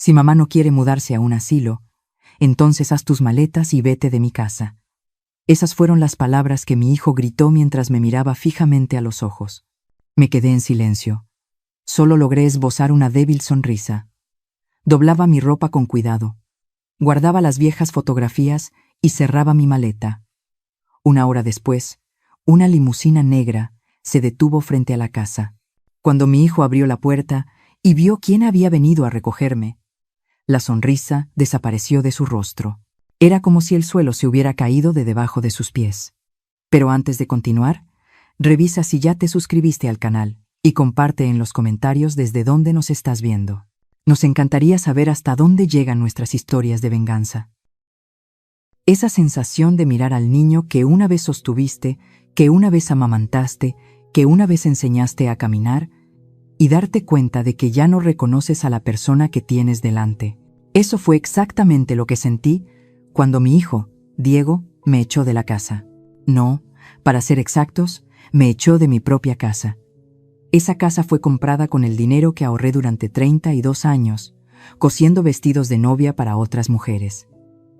Si mamá no quiere mudarse a un asilo, entonces haz tus maletas y vete de mi casa. Esas fueron las palabras que mi hijo gritó mientras me miraba fijamente a los ojos. Me quedé en silencio. Solo logré esbozar una débil sonrisa. Doblaba mi ropa con cuidado. Guardaba las viejas fotografías y cerraba mi maleta. Una hora después, una limusina negra se detuvo frente a la casa. Cuando mi hijo abrió la puerta y vio quién había venido a recogerme, la sonrisa desapareció de su rostro. Era como si el suelo se hubiera caído de debajo de sus pies. Pero antes de continuar, revisa si ya te suscribiste al canal y comparte en los comentarios desde dónde nos estás viendo. Nos encantaría saber hasta dónde llegan nuestras historias de venganza. Esa sensación de mirar al niño que una vez sostuviste, que una vez amamantaste, que una vez enseñaste a caminar, y darte cuenta de que ya no reconoces a la persona que tienes delante. Eso fue exactamente lo que sentí cuando mi hijo, Diego, me echó de la casa. No, para ser exactos, me echó de mi propia casa. Esa casa fue comprada con el dinero que ahorré durante 32 años, cosiendo vestidos de novia para otras mujeres.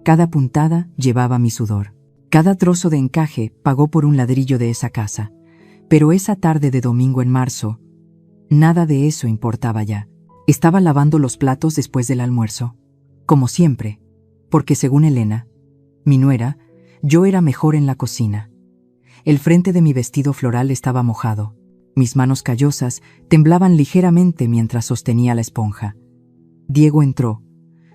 Cada puntada llevaba mi sudor. Cada trozo de encaje pagó por un ladrillo de esa casa. Pero esa tarde de domingo en marzo, nada de eso importaba ya. Estaba lavando los platos después del almuerzo, como siempre, porque según Elena, mi nuera, yo era mejor en la cocina. El frente de mi vestido floral estaba mojado. Mis manos callosas temblaban ligeramente mientras sostenía la esponja. Diego entró,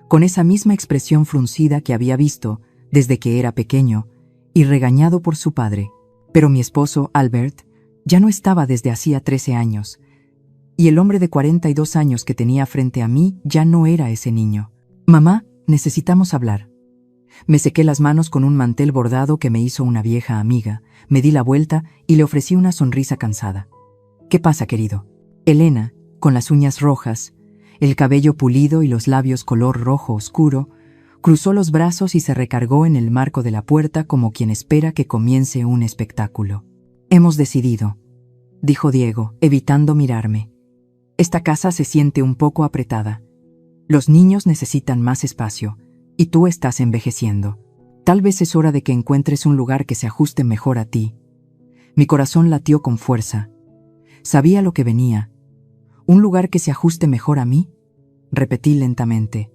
con esa misma expresión fruncida que había visto desde que era pequeño y regañado por su padre. Pero mi esposo, Albert, ya no estaba desde hacía 13 años, y el hombre de 42 años que tenía frente a mí ya no era ese niño. «Mamá, necesitamos hablar». Me sequé las manos con un mantel bordado que me hizo una vieja amiga, me di la vuelta y le ofrecí una sonrisa cansada. «¿Qué pasa, querido?» Elena, con las uñas rojas, el cabello pulido y los labios color rojo oscuro, cruzó los brazos y se recargó en el marco de la puerta como quien espera que comience un espectáculo. «Hemos decidido», dijo Diego, evitando mirarme. «Esta casa se siente un poco apretada. Los niños necesitan más espacio, y tú estás envejeciendo. Tal vez es hora de que encuentres un lugar que se ajuste mejor a ti». Mi corazón latió con fuerza. Sabía lo que venía. «¿Un lugar que se ajuste mejor a mí?», repetí lentamente.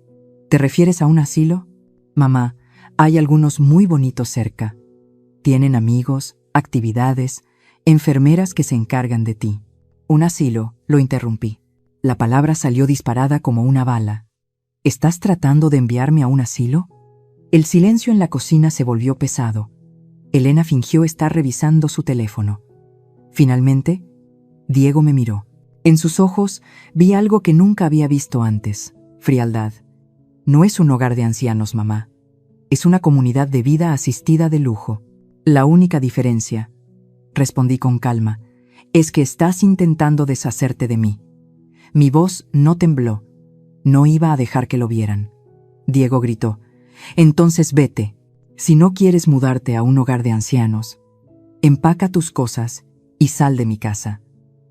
«¿Te refieres a un asilo? Mamá, hay algunos muy bonitos cerca. Tienen amigos, actividades, enfermeras que se encargan de ti». «¿Un asilo?», lo interrumpí. La palabra salió disparada como una bala. «¿Estás tratando de enviarme a un asilo?». El silencio en la cocina se volvió pesado. Elena fingió estar revisando su teléfono. Finalmente, Diego me miró. En sus ojos vi algo que nunca había visto antes: frialdad. «No es un hogar de ancianos, mamá. Es una comunidad de vida asistida de lujo. La única diferencia», respondí con calma, «es que estás intentando deshacerte de mí». Mi voz no tembló. No iba a dejar que lo vieran. Diego gritó: «Entonces vete. Si no quieres mudarte a un hogar de ancianos, empaca tus cosas y sal de mi casa».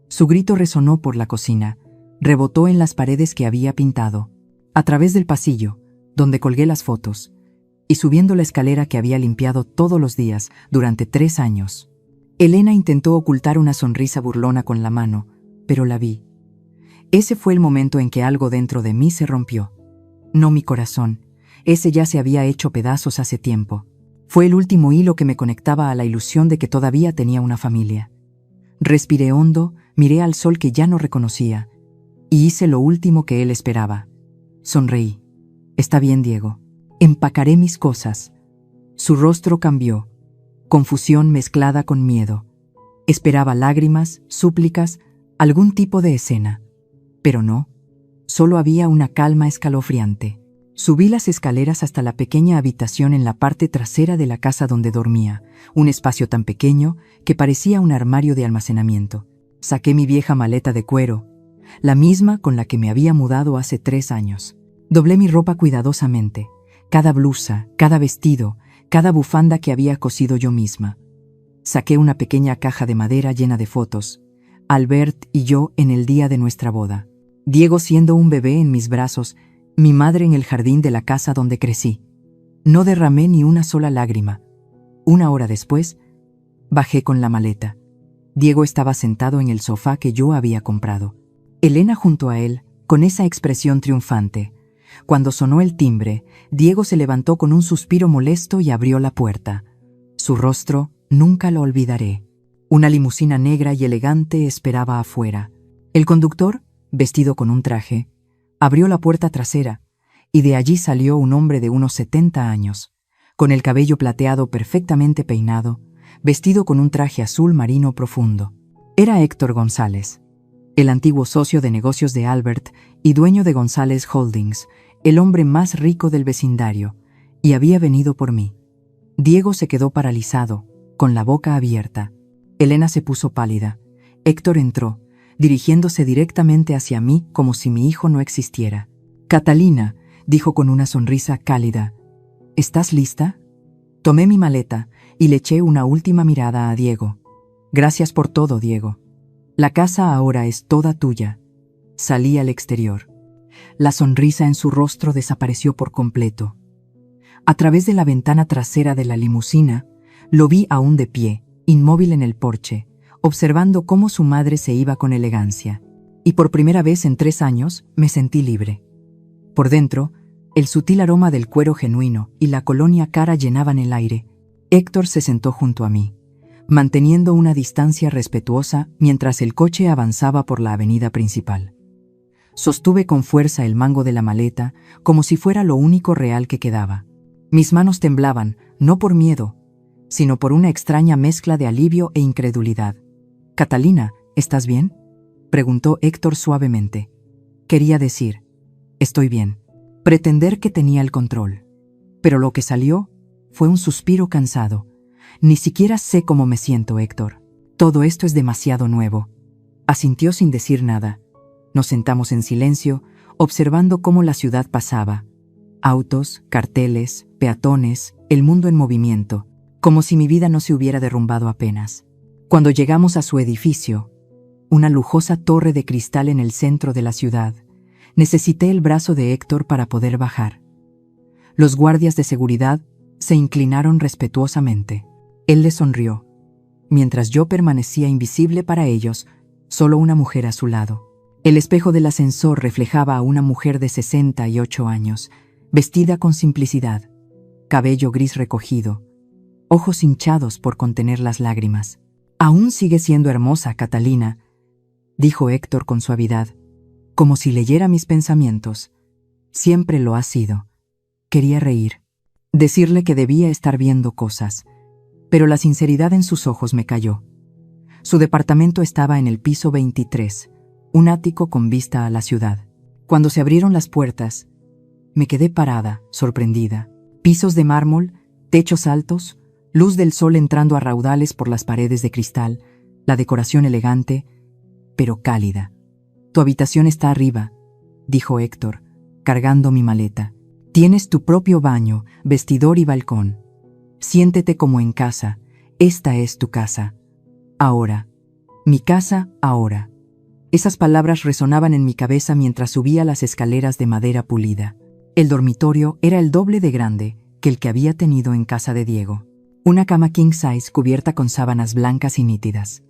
Su grito resonó por la cocina, rebotó en las paredes que había pintado, a través del pasillo, donde colgué las fotos, y subiendo la escalera que había limpiado todos los días durante 3 años. Elena intentó ocultar una sonrisa burlona con la mano, pero la vi. Ese fue el momento en que algo dentro de mí se rompió. No mi corazón, ese ya se había hecho pedazos hace tiempo. Fue el último hilo que me conectaba a la ilusión de que todavía tenía una familia. Respiré hondo, miré al sol que ya no reconocía, y hice lo último que él esperaba. Sonreí. «Está bien, Diego. Empacaré mis cosas». Su rostro cambió, confusión mezclada con miedo. Esperaba lágrimas, súplicas, algún tipo de escena. Pero no, solo había una calma escalofriante. Subí las escaleras hasta la pequeña habitación en la parte trasera de la casa donde dormía, un espacio tan pequeño que parecía un armario de almacenamiento. Saqué mi vieja maleta de cuero, la misma con la que me había mudado hace 3 años. Doblé mi ropa cuidadosamente, cada blusa, cada vestido, cada bufanda que había cosido yo misma. Saqué una pequeña caja de madera llena de fotos, Albert y yo en el día de nuestra boda, Diego siendo un bebé en mis brazos Mi madre en el jardín de la casa donde crecí. No derramé ni una sola lágrima. 1 hora después, bajé con la maleta. Diego estaba sentado en el sofá que yo había comprado. Elena junto a él, con esa expresión triunfante. Cuando sonó el timbre, Diego se levantó con un suspiro molesto y abrió la puerta. Su rostro nunca lo olvidaré. Una limusina negra y elegante esperaba afuera. El conductor, vestido con un traje, abrió la puerta trasera, y de allí salió un hombre de unos 70 años, con el cabello plateado perfectamente peinado, vestido con un traje azul marino profundo. Era Héctor González, el antiguo socio de negocios de Albert y dueño de González Holdings, el hombre más rico del vecindario, y había venido por mí. Diego se quedó paralizado, con la boca abierta. Elena se puso pálida. Héctor entró, dirigiéndose directamente hacia mí como si mi hijo no existiera. «Catalina», dijo con una sonrisa cálida, «¿estás lista?» Tomé mi maleta y le eché una última mirada a Diego. «Gracias por todo, Diego. La casa ahora es toda tuya». Salí al exterior. La sonrisa en su rostro desapareció por completo. A través de la ventana trasera de la limusina, lo vi aún de pie, inmóvil en el porche, observando cómo su madre se iba con elegancia. Y por primera vez en 3 años me sentí libre. Por dentro, el sutil aroma del cuero genuino y la colonia cara llenaban el aire. Héctor se sentó junto a mí, manteniendo una distancia respetuosa mientras el coche avanzaba por la avenida principal. Sostuve con fuerza el mango de la maleta, como si fuera lo único real que quedaba. Mis manos temblaban, no por miedo, sino por una extraña mezcla de alivio e incredulidad. «Catalina, ¿estás bien?», preguntó Héctor suavemente. Quería decir, «Estoy bien», pretender que tenía el control. Pero lo que salió fue un suspiro cansado. «Ni siquiera sé cómo me siento, Héctor. Todo esto es demasiado nuevo». Asintió sin decir nada. Nos sentamos en silencio, observando cómo la ciudad pasaba. Autos, carteles, peatones, el mundo en movimiento, como si mi vida no se hubiera derrumbado apenas. Cuando llegamos a su edificio, una lujosa torre de cristal en el centro de la ciudad, necesité el brazo de Héctor para poder bajar. Los guardias de seguridad se inclinaron respetuosamente. Él les sonrió, mientras yo permanecía invisible para ellos, solo una mujer a su lado. El espejo del ascensor reflejaba a una mujer de 68 años, vestida con simplicidad, cabello gris recogido, ojos hinchados por contener las lágrimas. «Aún sigue siendo hermosa, Catalina», dijo Héctor con suavidad, como si leyera mis pensamientos. «Siempre lo ha sido». Quería reír, decirle que debía estar viendo cosas, pero la sinceridad en sus ojos me calló. Su departamento estaba en el piso 23, un ático con vista a la ciudad. Cuando se abrieron las puertas, me quedé parada, sorprendida. Pisos de mármol, techos altos, luz del sol entrando a raudales por las paredes de cristal, la decoración elegante, pero cálida. «Tu habitación está arriba», dijo Héctor, cargando mi maleta. «Tienes tu propio baño, vestidor y balcón. Siéntete como en casa. Esta es tu casa. Ahora. Mi casa ahora». Esas palabras resonaban en mi cabeza mientras subía las escaleras de madera pulida. El dormitorio era el doble de grande que el que había tenido en casa de Diego. Una cama king size cubierta con sábanas blancas y nítidas.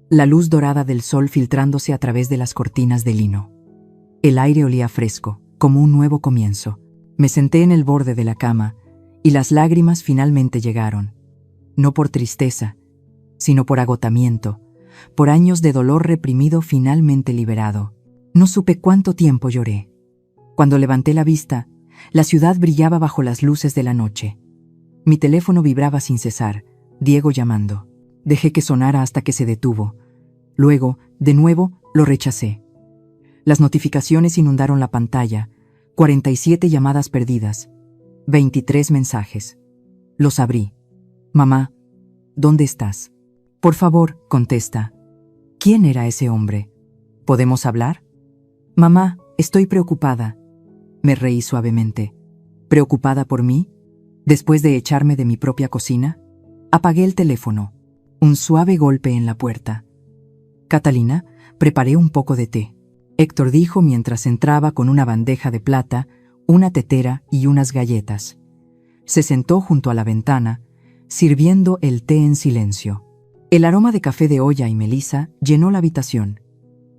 La luz dorada del sol filtrándose a través de las cortinas de lino. El aire olía fresco, como un nuevo comienzo. Me senté en el borde de la cama y las lágrimas finalmente llegaron. No por tristeza, sino por agotamiento, por años de dolor reprimido finalmente liberado. No supe cuánto tiempo lloré. Cuando levanté la vista, la ciudad brillaba bajo las luces de la noche. Mi teléfono vibraba sin cesar, Diego llamando. Dejé que sonara hasta que se detuvo. Luego, de nuevo, lo rechacé. Las notificaciones inundaron la pantalla. 47 llamadas perdidas. 23 mensajes. Los abrí. «Mamá, ¿dónde estás? Por favor, contesta». ¿Quién era ese hombre? ¿Podemos hablar? «Mamá, estoy preocupada». Me reí suavemente. ¿Preocupada por mí? ¿Después de echarme de mi propia cocina? Apagué el teléfono. Un suave golpe en la puerta. «Catalina, preparé un poco de té», Héctor dijo mientras entraba con una bandeja de plata, una tetera y unas galletas. Se sentó junto a la ventana, sirviendo el té en silencio. El aroma de café de olla y melisa llenó la habitación.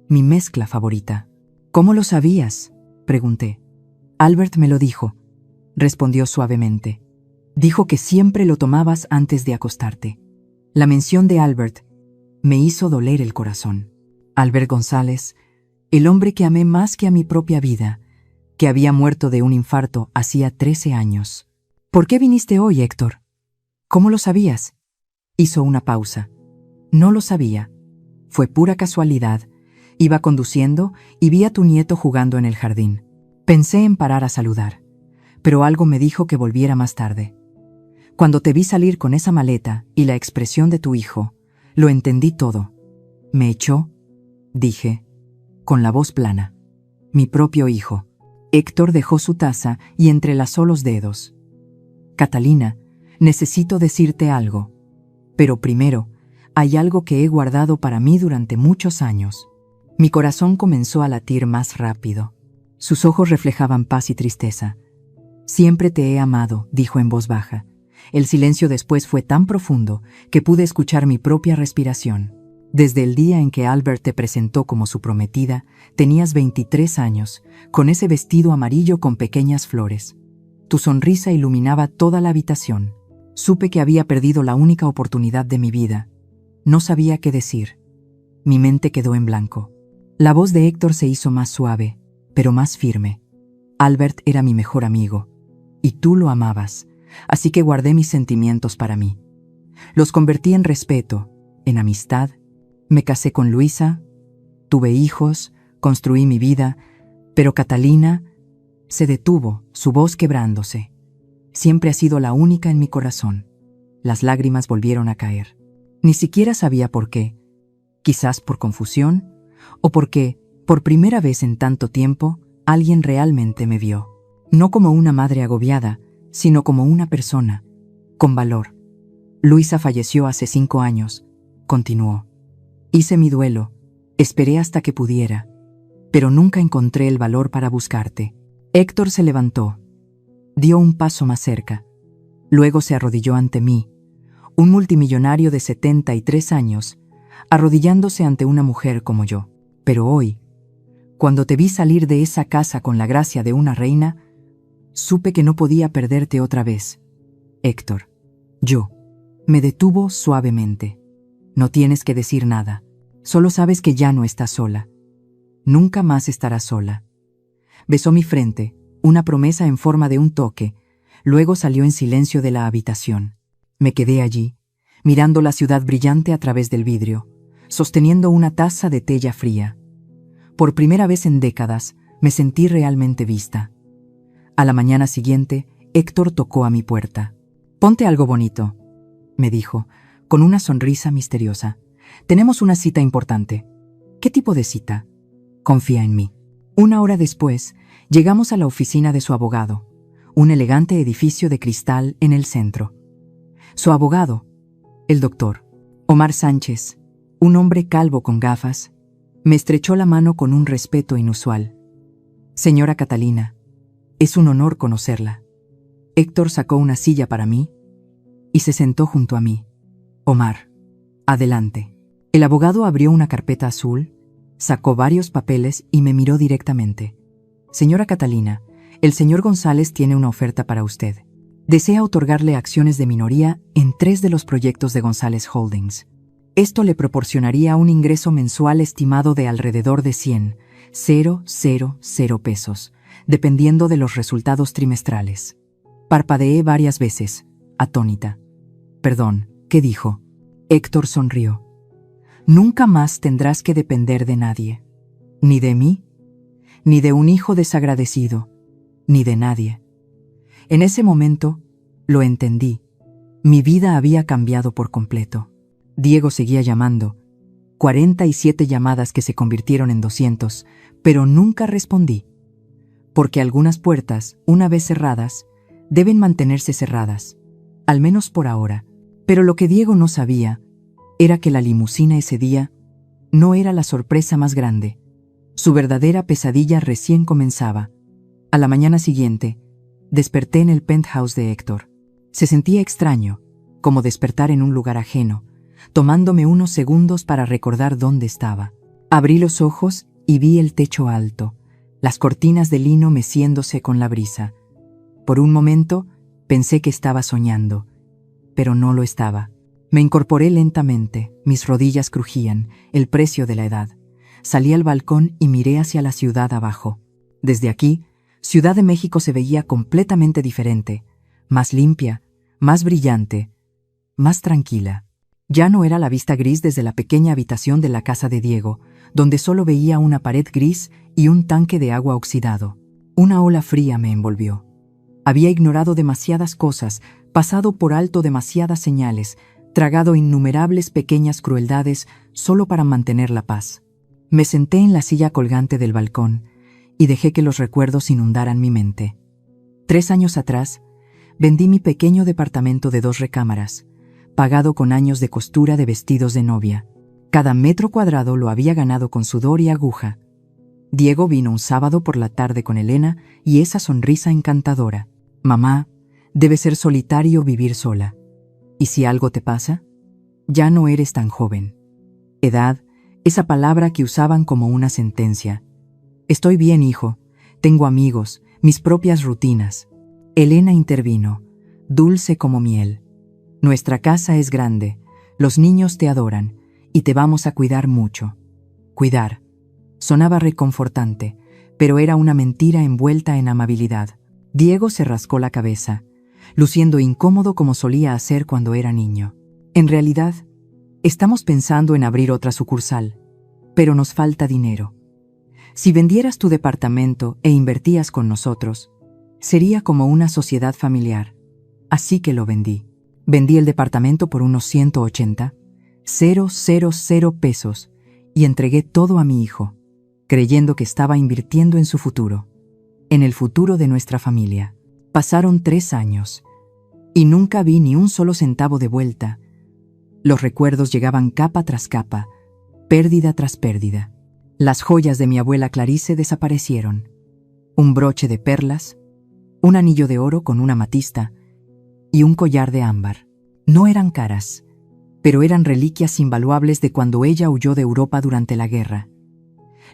Mi mezcla favorita. ¿Cómo lo sabías?, pregunté. Albert me lo dijo, respondió suavemente. Dijo que siempre lo tomabas antes de acostarte. La mención de Albert me hizo doler el corazón. Albert González, el hombre que amé más que a mi propia vida, que había muerto de un infarto hacía 13 años. ¿Por qué viniste hoy, Héctor? ¿Cómo lo sabías? Hizo una pausa. No lo sabía. Fue pura casualidad. Iba conduciendo y vi a tu nieto jugando en el jardín. Pensé en parar a saludar, pero algo me dijo que volviera más tarde. Cuando te vi salir con esa maleta y la expresión de tu hijo, lo entendí todo. Me echó, dije, con la voz plana. Mi propio hijo. Héctor dejó su taza y entrelazó los dedos. Catalina, necesito decirte algo. Pero primero, hay algo que he guardado para mí durante muchos años. Mi corazón comenzó a latir más rápido. Sus ojos reflejaban paz y tristeza. Siempre te he amado, dijo en voz baja. El silencio después fue tan profundo que pude escuchar mi propia respiración. Desde el día en que Albert te presentó como su prometida, tenías 23 años, con ese vestido amarillo con pequeñas flores. Tu sonrisa iluminaba toda la habitación. Supe que había perdido la única oportunidad de mi vida. No sabía qué decir. Mi mente quedó en blanco. La voz de Héctor se hizo más suave, pero más firme. Albert era mi mejor amigo, y tú lo amabas, así que guardé mis sentimientos para mí. Los convertí en respeto, en amistad. Me casé con Luisa, tuve hijos, construí mi vida, pero Catalina se detuvo, su voz quebrándose. Siempre ha sido la única en mi corazón. Las lágrimas volvieron a caer. Ni siquiera sabía por qué. Quizás por confusión, o porque, por primera vez en tanto tiempo, alguien realmente me vio. No como una madre agobiada, sino como una persona, con valor. Luisa falleció hace 5 años, continuó. Hice mi duelo, esperé hasta que pudiera, pero nunca encontré el valor para buscarte. Héctor se levantó, dio un paso más cerca, luego se arrodilló ante mí, un multimillonario de 73 años, arrodillándose ante una mujer como yo. Pero hoy, cuando te vi salir de esa casa con la gracia de una reina, supe que no podía perderte otra vez. Héctor, yo. Me detuvo suavemente. No tienes que decir nada. Solo sabes que ya no estás sola. Nunca más estarás sola. Besó mi frente, una promesa en forma de un toque. Luego salió en silencio de la habitación. Me quedé allí, mirando la ciudad brillante a través del vidrio, sosteniendo una taza de té ya fría. Por primera vez en décadas, me sentí realmente vista. A la mañana siguiente, Héctor tocó a mi puerta. «Ponte algo bonito», me dijo, con una sonrisa misteriosa. «Tenemos una cita importante». «¿Qué tipo de cita?» «Confía en mí». 1 hora después, llegamos a la oficina de su abogado, un elegante edificio de cristal en el centro. Su abogado, el doctor Omar Sánchez, un hombre calvo con gafas, me estrechó la mano con un respeto inusual. «Señora Catalina, es un honor conocerla». Héctor sacó una silla para mí y se sentó junto a mí. «Omar, adelante». El abogado abrió una carpeta azul, sacó varios papeles y me miró directamente. «Señora Catalina, el señor González tiene una oferta para usted. Desea otorgarle acciones de minoría en 3 de los proyectos de González Holdings. Esto le proporcionaría un ingreso mensual estimado de alrededor de 100,000 pesos, dependiendo de los resultados trimestrales». Parpadeé varias veces, atónita. «Perdón, ¿qué dijo?» Héctor sonrió. «Nunca más tendrás que depender de nadie. Ni de mí, ni de un hijo desagradecido, ni de nadie». En ese momento, lo entendí. Mi vida había cambiado por completo. Diego seguía llamando. 47 llamadas que se convirtieron en 200, pero nunca respondí. Porque algunas puertas, una vez cerradas, deben mantenerse cerradas, al menos por ahora. Pero lo que Diego no sabía era que la limusina ese día no era la sorpresa más grande. Su verdadera pesadilla recién comenzaba. A la mañana siguiente, desperté en el penthouse de Héctor. Se sentía extraño, como despertar en un lugar ajeno, tomándome unos segundos para recordar dónde estaba. Abrí los ojos y vi el techo alto, las cortinas de lino meciéndose con la brisa. Por un momento, pensé que estaba soñando, pero no lo estaba. Me incorporé lentamente, mis rodillas crujían, el precio de la edad. Salí al balcón y miré hacia la ciudad abajo. Desde aquí, Ciudad de México se veía completamente diferente, más limpia, más brillante, más tranquila. Ya no era la vista gris desde la pequeña habitación de la casa de Diego, donde solo veía una pared gris y un tanque de agua oxidado. Una ola fría me envolvió. Había ignorado demasiadas cosas, pasado por alto demasiadas señales, tragado innumerables pequeñas crueldades solo para mantener la paz. Me senté en la silla colgante del balcón y dejé que los recuerdos inundaran mi mente. 3 años atrás, vendí mi pequeño departamento de 2 recámaras, pagado con años de costura de vestidos de novia. Cada metro cuadrado lo había ganado con sudor y aguja. Diego vino un sábado por la tarde con Elena y esa sonrisa encantadora. Mamá, debe ser solitario vivir sola. ¿Y si algo te pasa? Ya no eres tan joven. Edad, esa palabra que usaban como una sentencia. Estoy bien, hijo. Tengo amigos, mis propias rutinas. Elena intervino, dulce como miel. Nuestra casa es grande, los niños te adoran y te vamos a cuidar mucho. Cuidar. Sonaba reconfortante, pero era una mentira envuelta en amabilidad. Diego se rascó la cabeza, luciendo incómodo como solía hacer cuando era niño. En realidad, estamos pensando en abrir otra sucursal, pero nos falta dinero. Si vendieras tu departamento e invertías con nosotros, sería como una sociedad familiar. Así que lo vendí. Vendí el departamento por unos 180,000 pesos y entregué todo a mi hijo, creyendo que estaba invirtiendo en su futuro, en el futuro de nuestra familia. Pasaron 3 años y nunca vi ni un solo centavo de vuelta. Los recuerdos llegaban capa tras capa, pérdida tras pérdida. Las joyas de mi abuela Clarice desaparecieron. Un broche de perlas, un anillo de oro con una amatista y un collar de ámbar. No eran caras, pero eran reliquias invaluables de cuando ella huyó de Europa durante la guerra.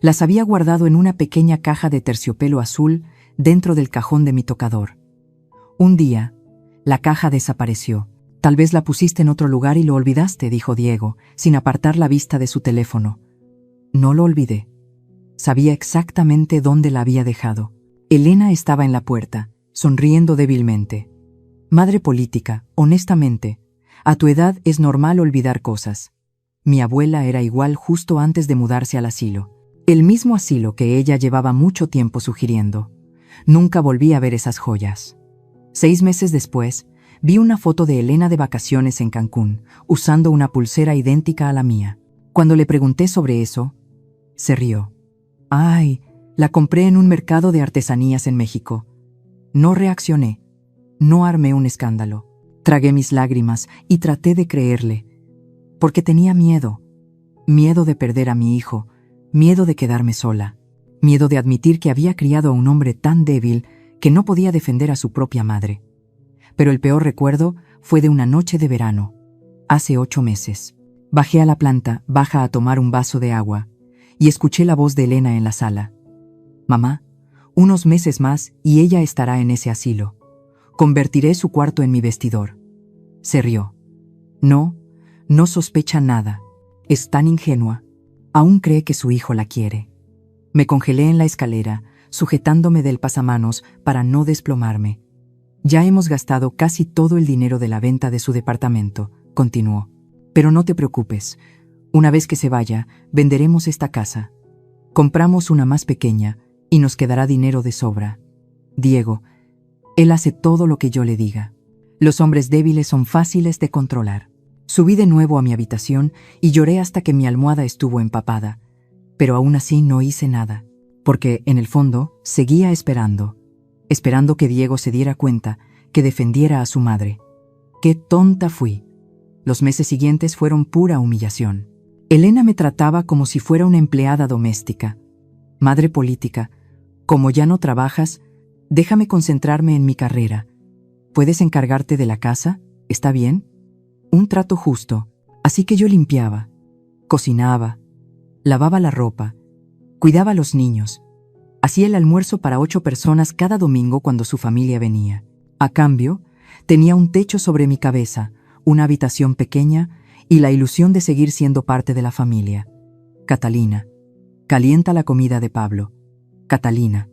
Las había guardado en una pequeña caja de terciopelo azul dentro del cajón de mi tocador. Un día, la caja desapareció. Tal vez la pusiste en otro lugar y lo olvidaste, dijo Diego, sin apartar la vista de su teléfono. No lo olvidé. Sabía exactamente dónde la había dejado. Elena estaba en la puerta, sonriendo débilmente. Madre política, honestamente, a tu edad es normal olvidar cosas. Mi abuela era igual justo antes de mudarse al asilo. El mismo asilo que ella llevaba mucho tiempo sugiriendo. Nunca volví a ver esas joyas. 6 meses después, vi una foto de Elena de vacaciones en Cancún, usando una pulsera idéntica a la mía. Cuando le pregunté sobre eso, se rió. «Ay, la compré en un mercado de artesanías en México». No reaccioné, no armé un escándalo. Tragué mis lágrimas y traté de creerle, porque tenía miedo. Miedo de perder a mi hijo, miedo de quedarme sola, miedo de admitir que había criado a un hombre tan débil que no podía defender a su propia madre. Pero el peor recuerdo fue de una noche de verano, hace 8 meses. Bajé a la planta baja a tomar un vaso de agua y escuché la voz de Elena en la sala. «Mamá, unos meses más y ella estará en ese asilo. Convertiré su cuarto en mi vestidor». Se rió. No sospecha nada. Es tan ingenua. Aún cree que su hijo la quiere. Me congelé en la escalera, sujetándome del pasamanos para no desplomarme. «Ya hemos gastado casi todo el dinero de la venta de su departamento», continuó. «Pero no te preocupes. Una vez que se vaya, venderemos esta casa. Compramos una más pequeña y nos quedará dinero de sobra. Diego, él hace todo lo que yo le diga. Los hombres débiles son fáciles de controlar». Subí de nuevo a mi habitación y lloré hasta que mi almohada estuvo empapada, pero aún así no hice nada, porque, en el fondo, seguía esperando que Diego se diera cuenta, que defendiera a su madre. ¡Qué tonta fui! Los meses siguientes fueron pura humillación. Elena me trataba como si fuera una empleada doméstica. «Madre política, como ya no trabajas, Déjame concentrarme en mi carrera. ¿Puedes encargarte de la casa? ¿Está bien? Un trato justo. Así que yo limpiaba, cocinaba, lavaba la ropa, cuidaba a los niños. Hacía el almuerzo para 8 personas cada domingo cuando su familia venía. A cambio, tenía un techo sobre mi cabeza, una habitación pequeña y la ilusión de seguir siendo parte de la familia. Catalina, calienta la comida de Pablo. Catalina,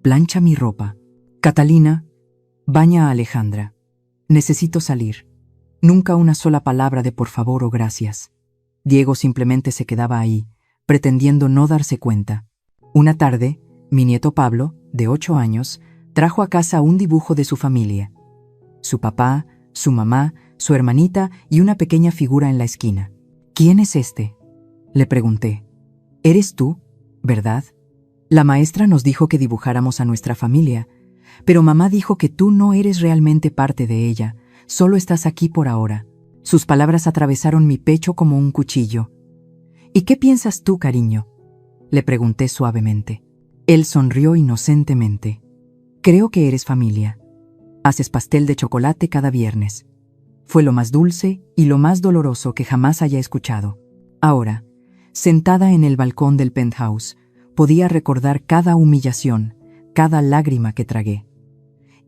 plancha mi ropa. Catalina, baña a Alejandra. Necesito salir. Nunca una sola palabra de por favor o gracias. Diego simplemente se quedaba ahí, pretendiendo no darse cuenta. Una tarde, mi nieto Pablo, de 8 años, trajo a casa un dibujo de su familia. Su papá, su mamá, su hermanita y una pequeña figura en la esquina. ¿Quién es este?, le pregunté. ¿Eres tú, verdad? La maestra nos dijo que dibujáramos a nuestra familia, pero mamá dijo que tú no eres realmente parte de ella, solo estás aquí por ahora. Sus palabras atravesaron mi pecho como un cuchillo. ¿Y qué piensas tú, cariño?, le pregunté suavemente. Él sonrió inocentemente. Creo que eres familia. Haces pastel de chocolate cada viernes. Fue lo más dulce y lo más doloroso que jamás haya escuchado. Ahora, sentada en el balcón del penthouse, podía recordar cada humillación, cada lágrima que tragué.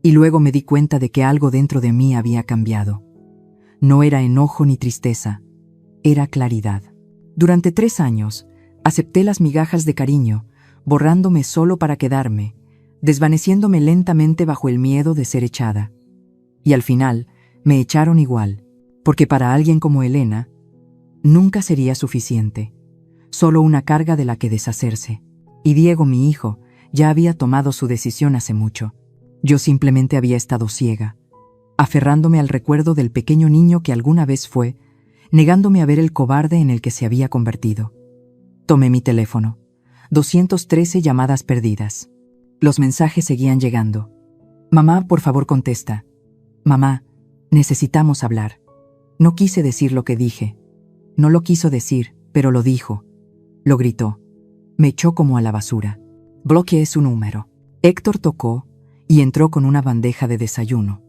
Y luego me di cuenta de que algo dentro de mí había cambiado. No era enojo ni tristeza, era claridad. Durante 3 años, acepté las migajas de cariño, borrándome solo para quedarme, desvaneciéndome lentamente bajo el miedo de ser echada. Y al final, me echaron igual, porque para alguien como Elena, nunca sería suficiente, solo una carga de la que deshacerse. Y Diego, mi hijo, ya había tomado su decisión hace mucho. Yo simplemente había estado ciega, aferrándome al recuerdo del pequeño niño que alguna vez fue, negándome a ver el cobarde en el que se había convertido. Tomé mi teléfono. 213 llamadas perdidas. Los mensajes seguían llegando. Mamá, por favor, contesta. Mamá, necesitamos hablar. No quise decir lo que dije. No lo quiso decir, pero lo dijo. Lo gritó. Me echó como a la basura. Bloqueé su número. Héctor tocó y entró con una bandeja de desayuno.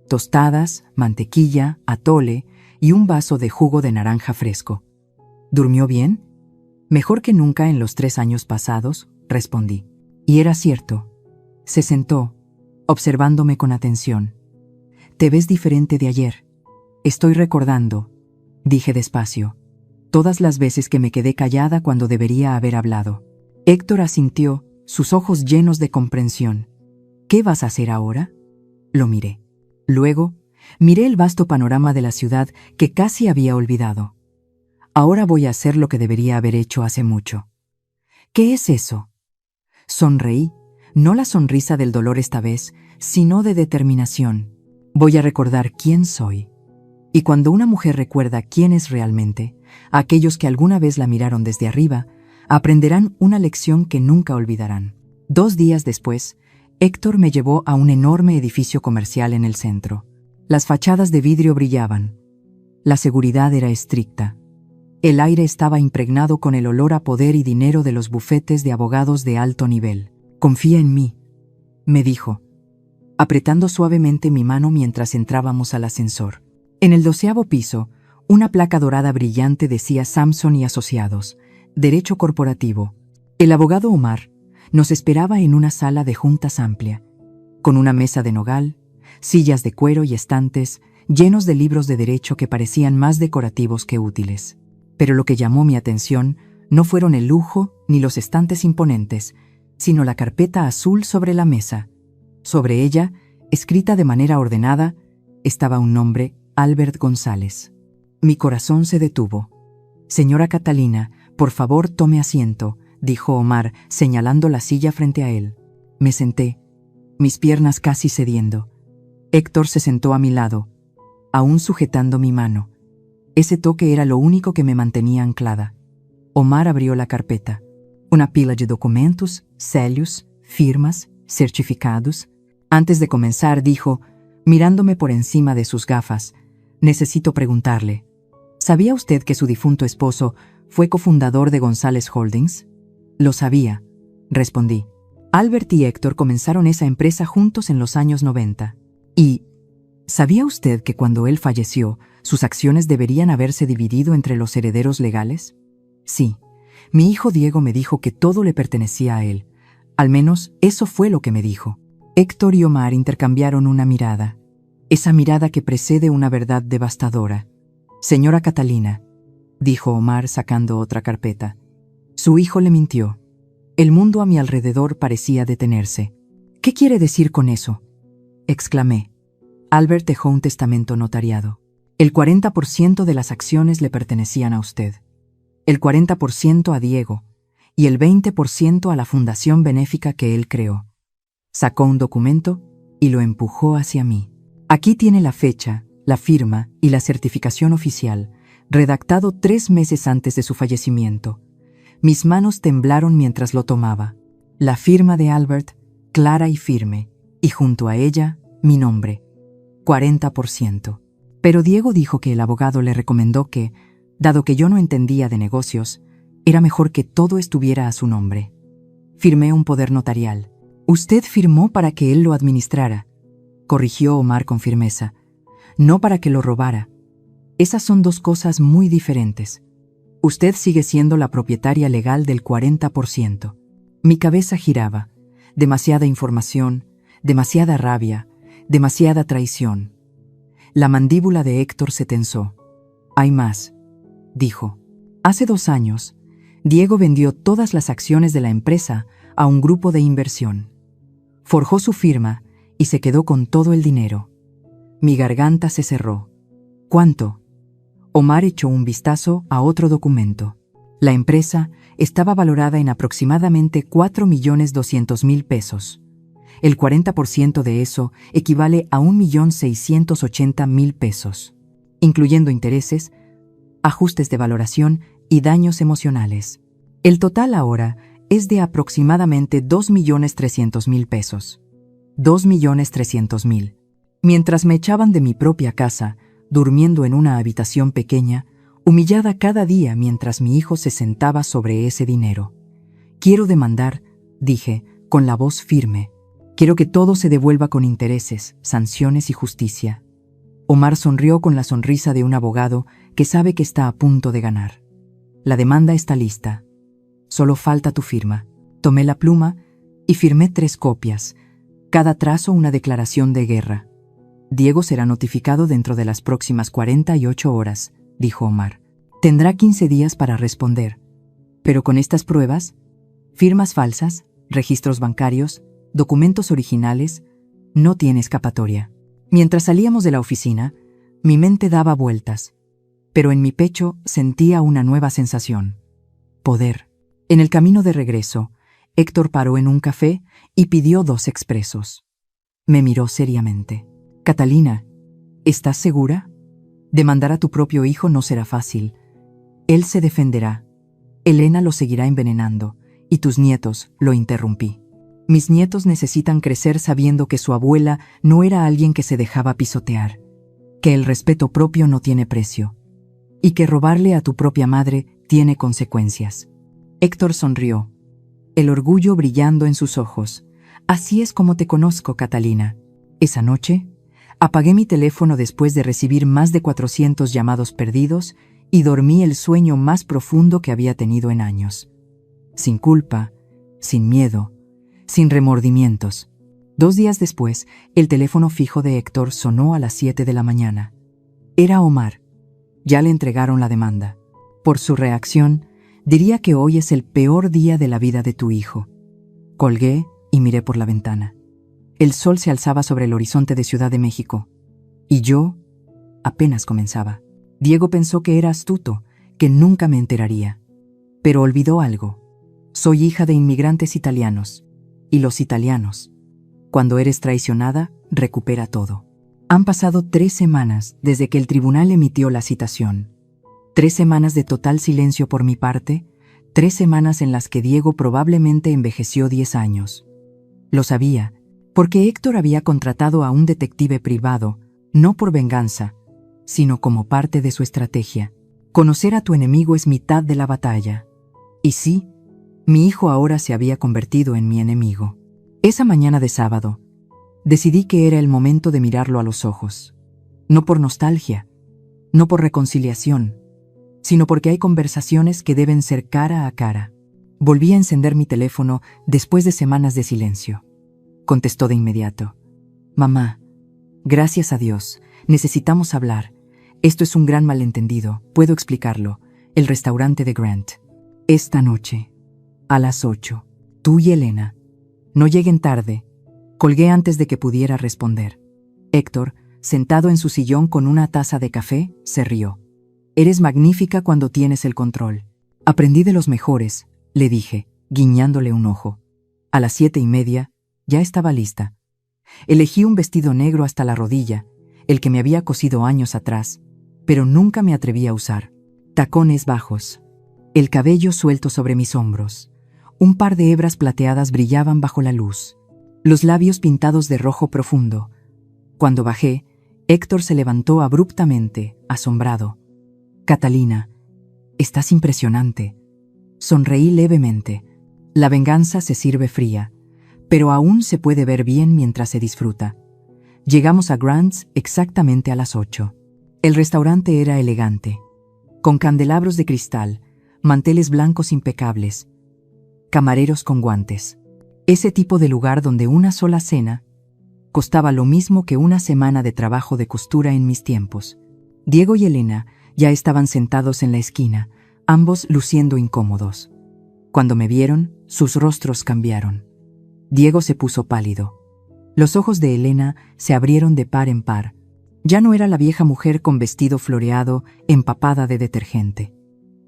Tostadas, mantequilla, atole y un vaso de jugo de naranja fresco. ¿Durmió bien? Mejor que nunca en los 3 años pasados, respondí. Y era cierto. Se sentó, observándome con atención. Te ves diferente de ayer. Estoy recordando, dije despacio, todas las veces que me quedé callada cuando debería haber hablado. Héctor asintió, sus ojos llenos de comprensión. ¿Qué vas a hacer ahora? Lo miré. Luego, miré el vasto panorama de la ciudad que casi había olvidado. Ahora voy a hacer lo que debería haber hecho hace mucho. ¿Qué es eso? Sonreí, no la sonrisa del dolor esta vez, sino de determinación. Voy a recordar quién soy. Y cuando una mujer recuerda quién es realmente, aquellos que alguna vez la miraron desde arriba, aprenderán una lección que nunca olvidarán. 2 días después, Héctor me llevó a un enorme edificio comercial en el centro. Las fachadas de vidrio brillaban. La seguridad era estricta. El aire estaba impregnado con el olor a poder y dinero de los bufetes de abogados de alto nivel. Confía en mí, me dijo, apretando suavemente mi mano mientras entrábamos al ascensor. En el 12º piso, una placa dorada brillante decía Samson y Asociados, Derecho Corporativo. El abogado Omar nos esperaba en una sala de juntas amplia, con una mesa de nogal, sillas de cuero y estantes llenos de libros de derecho que parecían más decorativos que útiles. Pero lo que llamó mi atención no fueron el lujo ni los estantes imponentes, sino la carpeta azul sobre la mesa. Sobre ella, escrita de manera ordenada, estaba un nombre: Albert González. Mi corazón se detuvo. Señora Catalina, por favor tome asiento, dijo Omar, señalando la silla frente a él. Me senté, mis piernas casi cediendo. Héctor se sentó a mi lado, aún sujetando mi mano. Ese toque era lo único que me mantenía anclada. Omar abrió la carpeta. Una pila de documentos, sellos, firmas, certificados. Antes de comenzar, dijo, mirándome por encima de sus gafas, necesito preguntarle, ¿sabía usted que su difunto esposo fue cofundador de González Holdings? Lo sabía, respondí. Albert y Héctor comenzaron esa empresa juntos en los años 90. Y, ¿sabía usted que cuando él falleció, sus acciones deberían haberse dividido entre los herederos legales? Sí, mi hijo Diego me dijo que todo le pertenecía a él. Al menos eso fue lo que me dijo. Héctor y Omar intercambiaron una mirada. Esa mirada que precede una verdad devastadora. Señora Catalina, dijo Omar sacando otra carpeta. Su hijo le mintió. El mundo a mi alrededor parecía detenerse. ¿Qué quiere decir con eso?, exclamé. Albert dejó un testamento notariado. El 40% de las acciones le pertenecían a usted. El 40% a Diego y el 20% a la fundación benéfica que él creó. Sacó un documento y lo empujó hacia mí. Aquí tiene la fecha, la firma y la certificación oficial, redactado 3 meses antes de su fallecimiento. Mis manos temblaron mientras lo tomaba. La firma de Albert, clara y firme, y junto a ella, mi nombre. 40%. Pero Diego dijo que el abogado le recomendó que, dado que yo no entendía de negocios, era mejor que todo estuviera a su nombre. Firmé un poder notarial. Usted firmó para que él lo administrara, corrigió Omar con firmeza. No para que lo robara. Esas son 2 cosas muy diferentes. Usted sigue siendo la propietaria legal del 40%. Mi cabeza giraba. Demasiada información, demasiada rabia, demasiada traición. La mandíbula de Héctor se tensó. Hay más, dijo. Hace 2 años, Diego vendió todas las acciones de la empresa a un grupo de inversión. Forjó su firma y se quedó con todo el dinero. Mi garganta se cerró. ¿Cuánto? Omar echó un vistazo a otro documento. La empresa estaba valorada en aproximadamente 4.200.000 pesos. El 40% de eso equivale a 1.680.000 pesos, incluyendo intereses, ajustes de valoración y daños emocionales. El total ahora es de aproximadamente 2.300.000 pesos. 2.300.000. Mientras me echaban de mi propia casa, durmiendo en una habitación pequeña, humillada cada día mientras mi hijo se sentaba sobre ese dinero. Quiero demandar, dije, con la voz firme. Quiero que todo se devuelva con intereses, sanciones y justicia. Omar sonrió con la sonrisa de un abogado que sabe que está a punto de ganar. La demanda está lista. Solo falta tu firma. Tomé la pluma y firmé 3 copias, cada trazo una declaración de guerra. Diego será notificado dentro de las próximas 48 horas, dijo Omar. Tendrá 15 días para responder. Pero con estas pruebas, firmas falsas, registros bancarios, documentos originales, no tiene escapatoria. Mientras salíamos de la oficina, mi mente daba vueltas, pero en mi pecho sentía una nueva sensación. Poder. En el camino de regreso, Héctor paró en un café y pidió 2 expresos. Me miró seriamente. Catalina, ¿estás segura? Demandar a tu propio hijo no será fácil. Él se defenderá. Elena lo seguirá envenenando, y tus nietos, lo interrumpí. Mis nietos necesitan crecer sabiendo que su abuela no era alguien que se dejaba pisotear, que el respeto propio no tiene precio, y que robarle a tu propia madre tiene consecuencias. Héctor sonrió, el orgullo brillando en sus ojos. Así es como te conozco, Catalina. Esa noche, apagué mi teléfono después de recibir más de 400 llamados perdidos y dormí el sueño más profundo que había tenido en años. Sin culpa, sin miedo, sin remordimientos. 2 días después, el teléfono fijo de Héctor sonó a las 7 de la mañana. Era Omar. Ya le entregaron la demanda. Por su reacción, diría que hoy es el peor día de la vida de tu hijo. Colgué y miré por la ventana. El sol se alzaba sobre el horizonte de Ciudad de México. Y yo apenas comenzaba. Diego pensó que era astuto, que nunca me enteraría. Pero olvidó algo. Soy hija de inmigrantes italianos. Y los italianos, cuando eres traicionada, recupera todo. Han pasado 3 semanas desde que el tribunal emitió la citación. 3 semanas de total silencio por mi parte, 3 semanas en las que Diego probablemente envejeció 10 años. Lo sabía, porque Héctor había contratado a un detective privado, no por venganza, sino como parte de su estrategia. Conocer a tu enemigo es mitad de la batalla. Y sí, mi hijo ahora se había convertido en mi enemigo. Esa mañana de sábado, decidí que era el momento de mirarlo a los ojos. No por nostalgia, no por reconciliación, sino porque hay conversaciones que deben ser cara a cara. Volví a encender mi teléfono después de semanas de silencio. Contestó de inmediato. Mamá, gracias a Dios, necesitamos hablar. Esto es un gran malentendido, puedo explicarlo. El restaurante de Grant. Esta noche, a las 8, tú y Elena. No lleguen tarde. Colgué antes de que pudiera responder. Héctor, sentado en su sillón con una taza de café, se rió. Eres magnífica cuando tienes el control. Aprendí de los mejores, le dije, guiñándole un ojo. A las 7:30, ya estaba lista. Elegí un vestido negro hasta la rodilla, el que me había cosido años atrás, pero nunca me atreví a usar. Tacones bajos, el cabello suelto sobre mis hombros. Un par de hebras plateadas brillaban bajo la luz, los labios pintados de rojo profundo. Cuando bajé, Héctor se levantó abruptamente, asombrado. Catalina, estás impresionante. Sonreí levemente. La venganza se sirve fría, pero aún se puede ver bien mientras se disfruta. Llegamos a Grant's exactamente a las 8. El restaurante era elegante, con candelabros de cristal, manteles blancos impecables, camareros con guantes. Ese tipo de lugar donde una sola cena costaba lo mismo que una semana de trabajo de costura en mis tiempos. Diego y Elena ya estaban sentados en la esquina, ambos luciendo incómodos. Cuando me vieron, sus rostros cambiaron. Diego se puso pálido. Los ojos de Elena se abrieron de par en par. Ya no era la vieja mujer con vestido floreado, empapada de detergente.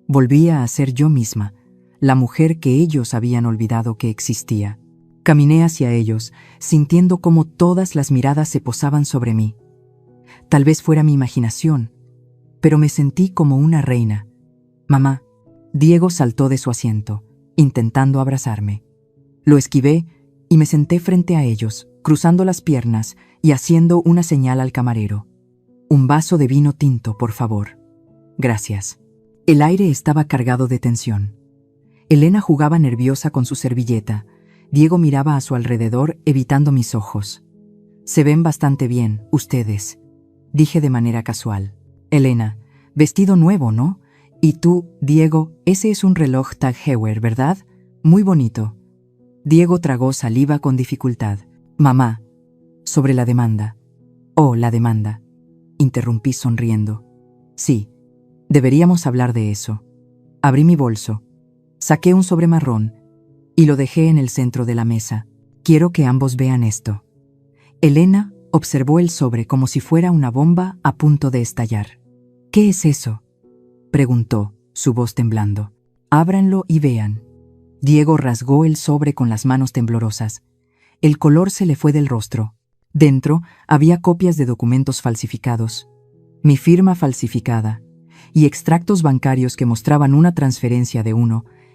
Volvía a ser yo misma, la mujer que ellos habían olvidado que existía. Caminé hacia ellos, sintiendo cómo todas las miradas se posaban sobre mí. Tal vez fuera mi imaginación, pero me sentí como una reina. Mamá, Diego saltó de su asiento, intentando abrazarme. Lo esquivé y me senté frente a ellos, cruzando las piernas y haciendo una señal al camarero. Un vaso de vino tinto, por favor. Gracias. El aire estaba cargado de tensión. Elena jugaba nerviosa con su servilleta. Diego miraba a su alrededor, evitando mis ojos. Se ven bastante bien, ustedes, dije de manera casual. Elena, vestido nuevo, ¿no? Y tú, Diego, ese es un reloj Tag Heuer, ¿verdad? Muy bonito. Diego tragó saliva con dificultad. Mamá, sobre la demanda. Oh, la demanda. Interrumpí sonriendo. Sí, deberíamos hablar de eso. Abrí mi bolso. Saqué un sobre marrón y lo dejé en el centro de la mesa. Quiero que ambos vean esto. Elena observó el sobre como si fuera una bomba a punto de estallar. ¿Qué es eso?, preguntó, su voz temblando. Ábranlo y vean. Diego rasgó el sobre con las manos temblorosas. El color se le fue del rostro. Dentro había copias de documentos falsificados, mi firma falsificada y extractos bancarios que mostraban una transferencia de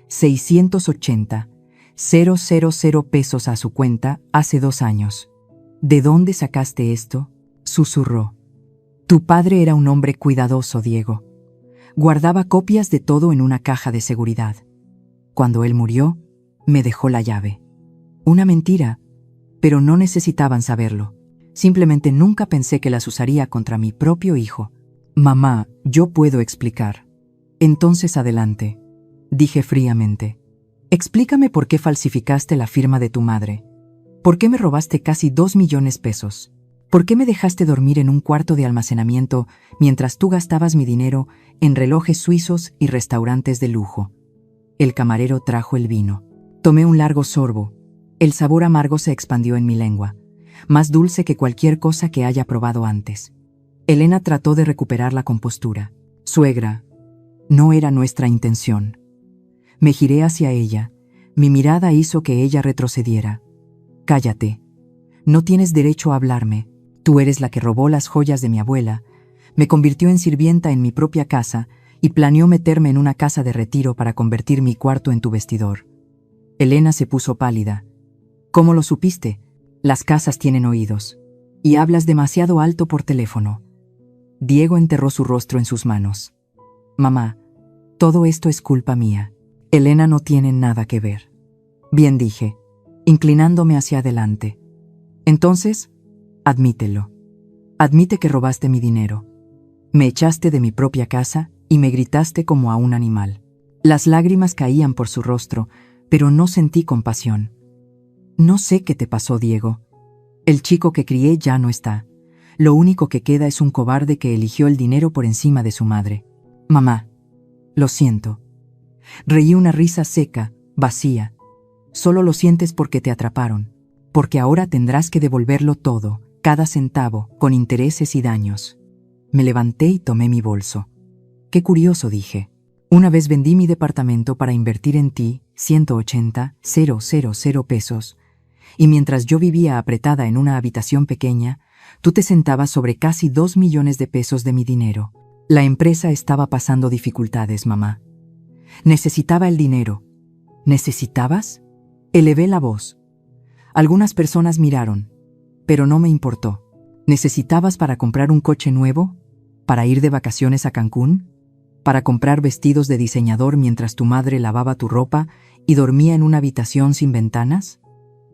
680,000 pesos a su cuenta hace 2 años. ¿De dónde sacaste esto?, susurró. Tu padre era un hombre cuidadoso, Diego. Guardaba copias de todo en una caja de seguridad. Cuando él murió, me dejó la llave. Una mentira, pero no necesitaban saberlo. Simplemente nunca pensé que las usaría contra mi propio hijo. Mamá, yo puedo explicar. Entonces adelante, dije fríamente. Explícame por qué falsificaste la firma de tu madre. ¿Por qué me robaste casi 2 millones pesos? ¿Por qué me dejaste dormir en un cuarto de almacenamiento mientras tú gastabas mi dinero en relojes suizos y restaurantes de lujo? El camarero trajo el vino. Tomé un largo sorbo. El sabor amargo se expandió en mi lengua, más dulce que cualquier cosa que haya probado antes. Elena trató de recuperar la compostura. Suegra, no era nuestra intención. Me giré hacia ella. Mi mirada hizo que ella retrocediera. Cállate. No tienes derecho a hablarme. Tú eres la que robó las joyas de mi abuela, me convirtió en sirvienta en mi propia casa y planeó meterme en una casa de retiro para convertir mi cuarto en tu vestidor. Elena se puso pálida. ¿Cómo lo supiste? Las casas tienen oídos. Y hablas demasiado alto por teléfono. Diego enterró su rostro en sus manos. Mamá, todo esto es culpa mía. Elena no tiene nada que ver. Bien, dije. inclinándome hacia adelante. Entonces, admítelo. Admite que robaste mi dinero. Me echaste de mi propia casa y me gritaste como a un animal. Las lágrimas caían por su rostro, pero no sentí compasión. No sé qué te pasó, Diego. El chico que crié ya no está. Lo único que queda es un cobarde que eligió el dinero por encima de su madre. Mamá, lo siento. Reí una risa seca, vacía. Solo lo sientes porque te atraparon, porque ahora tendrás que devolverlo todo, cada centavo, con intereses y daños. Me levanté y tomé mi bolso. Qué curioso, dije. Una vez vendí mi departamento para invertir en ti 180,000 pesos, y mientras yo vivía apretada en una habitación pequeña, tú te sentabas sobre casi 2 millones de pesos de mi dinero. La empresa estaba pasando dificultades, mamá. Necesitaba el dinero. ¿Necesitabas? Elevé la voz. Algunas personas miraron, pero no me importó. ¿Necesitabas para comprar un coche nuevo? ¿Para ir de vacaciones a Cancún? ¿Para comprar vestidos de diseñador mientras tu madre lavaba tu ropa y dormía en una habitación sin ventanas?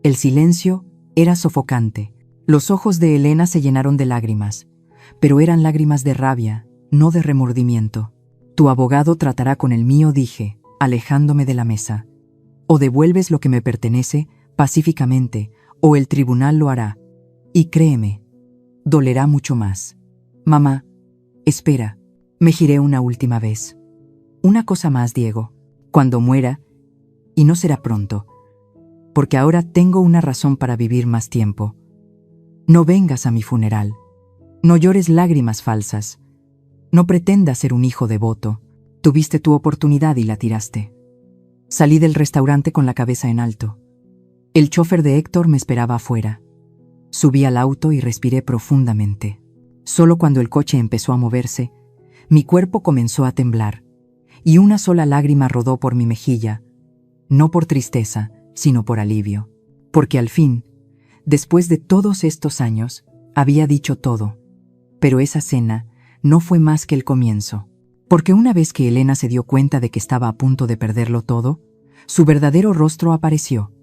El silencio era sofocante. Los ojos de Elena se llenaron de lágrimas, pero eran lágrimas de rabia, no de remordimiento. Tu abogado tratará con el mío, dije, alejándome de la mesa. O devuelves lo que me pertenece pacíficamente, o el tribunal lo hará. Y créeme, dolerá mucho más. Mamá, espera. Me giré una última vez. Una cosa más, Diego. Cuando muera, y no será pronto, porque ahora tengo una razón para vivir más tiempo. No vengas a mi funeral. No llores lágrimas falsas. No pretendas ser un hijo devoto. Tuviste tu oportunidad y la tiraste. Salí del restaurante con la cabeza en alto. El chofer de Héctor me esperaba afuera. Subí al auto y respiré profundamente. Solo cuando el coche empezó a moverse, mi cuerpo comenzó a temblar, y una sola lágrima rodó por mi mejilla, no por tristeza, sino por alivio, porque al fin, después de todos estos años, había dicho todo. Pero esa cena no fue más que el comienzo, porque una vez que Elena se dio cuenta de que estaba a punto de perderlo todo, su verdadero rostro apareció.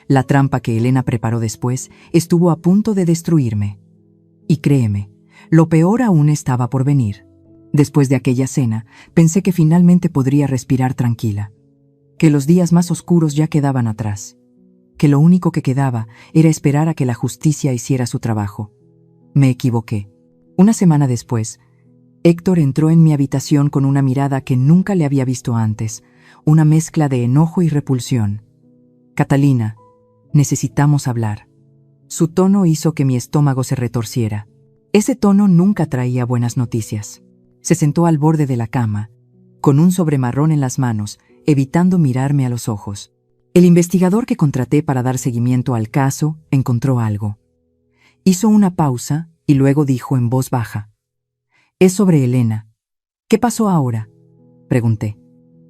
La trampa que Elena preparó después estuvo a punto de destruirme. Y créeme, lo peor aún estaba por venir. Después de aquella cena, pensé que finalmente podría respirar tranquila, que los días más oscuros ya quedaban atrás, que lo único que quedaba era esperar a que la justicia hiciera su trabajo. Me equivoqué. Una semana después, Héctor entró en mi habitación con una mirada que nunca le había visto antes, una mezcla de enojo y repulsión. Catalina, necesitamos hablar. Su tono hizo que mi estómago se retorciera. Ese tono nunca traía buenas noticias. Se sentó al borde de la cama, con un sobremarrón en las manos, evitando mirarme a los ojos. El investigador que contraté para dar seguimiento al caso encontró algo. Hizo una pausa y luego dijo en voz baja: «Es sobre Elena». «¿Qué pasó ahora?», pregunté.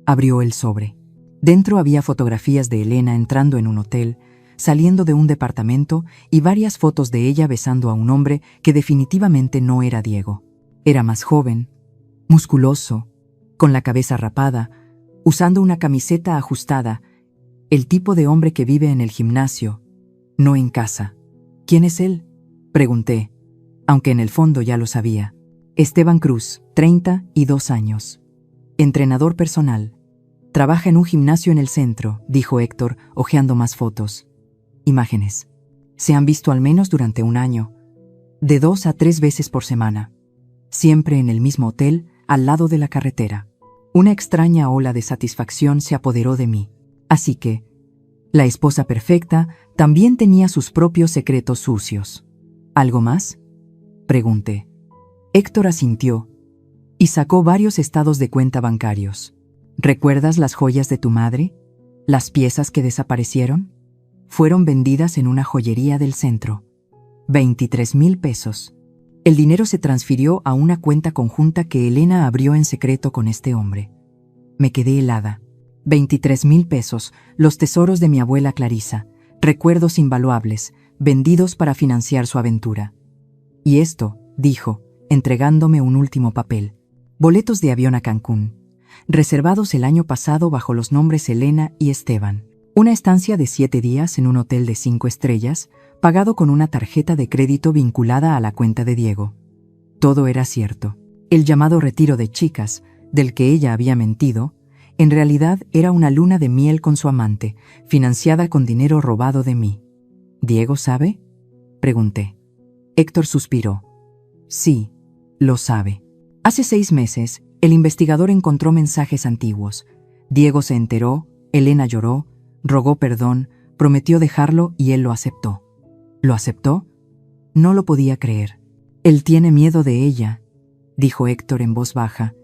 Abrió el sobre. Dentro había fotografías de Elena entrando en un hotel, saliendo de un departamento y varias fotos de ella besando a un hombre que definitivamente no era Diego. Era más joven, musculoso, con la cabeza rapada, usando una camiseta ajustada, el tipo de hombre que vive en el gimnasio, no en casa. «¿Quién es él?», pregunté, aunque en el fondo ya lo sabía. «Esteban Cruz, 32 años. Entrenador personal. Trabaja en un gimnasio en el centro», dijo Héctor, hojeando más fotos. Imágenes. Se han visto al menos durante un año, de 2 a 3 veces por semana. Siempre en el mismo hotel, al lado de la carretera. Una extraña ola de satisfacción se apoderó de mí. Así que, la esposa perfecta también tenía sus propios secretos sucios. ¿Algo más?, pregunté. Héctor asintió y sacó varios estados de cuenta bancarios. ¿Recuerdas las joyas de tu madre? ¿Las piezas que desaparecieron? Fueron vendidas en una joyería del centro. 23,000 pesos. El dinero se transfirió a una cuenta conjunta que Elena abrió en secreto con este hombre. Me quedé helada. 23,000 pesos, los tesoros de mi abuela Clarisa, recuerdos invaluables, vendidos para financiar su aventura. Y esto, dijo, entregándome un último papel. Boletos de avión a Cancún, reservados el año pasado bajo los nombres Elena y Esteban. Una estancia de 7 días en un hotel de 5 estrellas, pagado con una tarjeta de crédito vinculada a la cuenta de Diego. Todo era cierto. El llamado retiro de chicas, del que ella había mentido, en realidad era una luna de miel con su amante, financiada con dinero robado de mí. ¿Diego sabe?, pregunté. Héctor suspiró. Sí, lo sabe. Hace 6 meses, el investigador encontró mensajes antiguos. Diego se enteró, Elena lloró, rogó perdón, prometió dejarlo y él lo aceptó. ¿Lo aceptó? No lo podía creer. Él tiene miedo de ella, dijo Héctor en voz baja.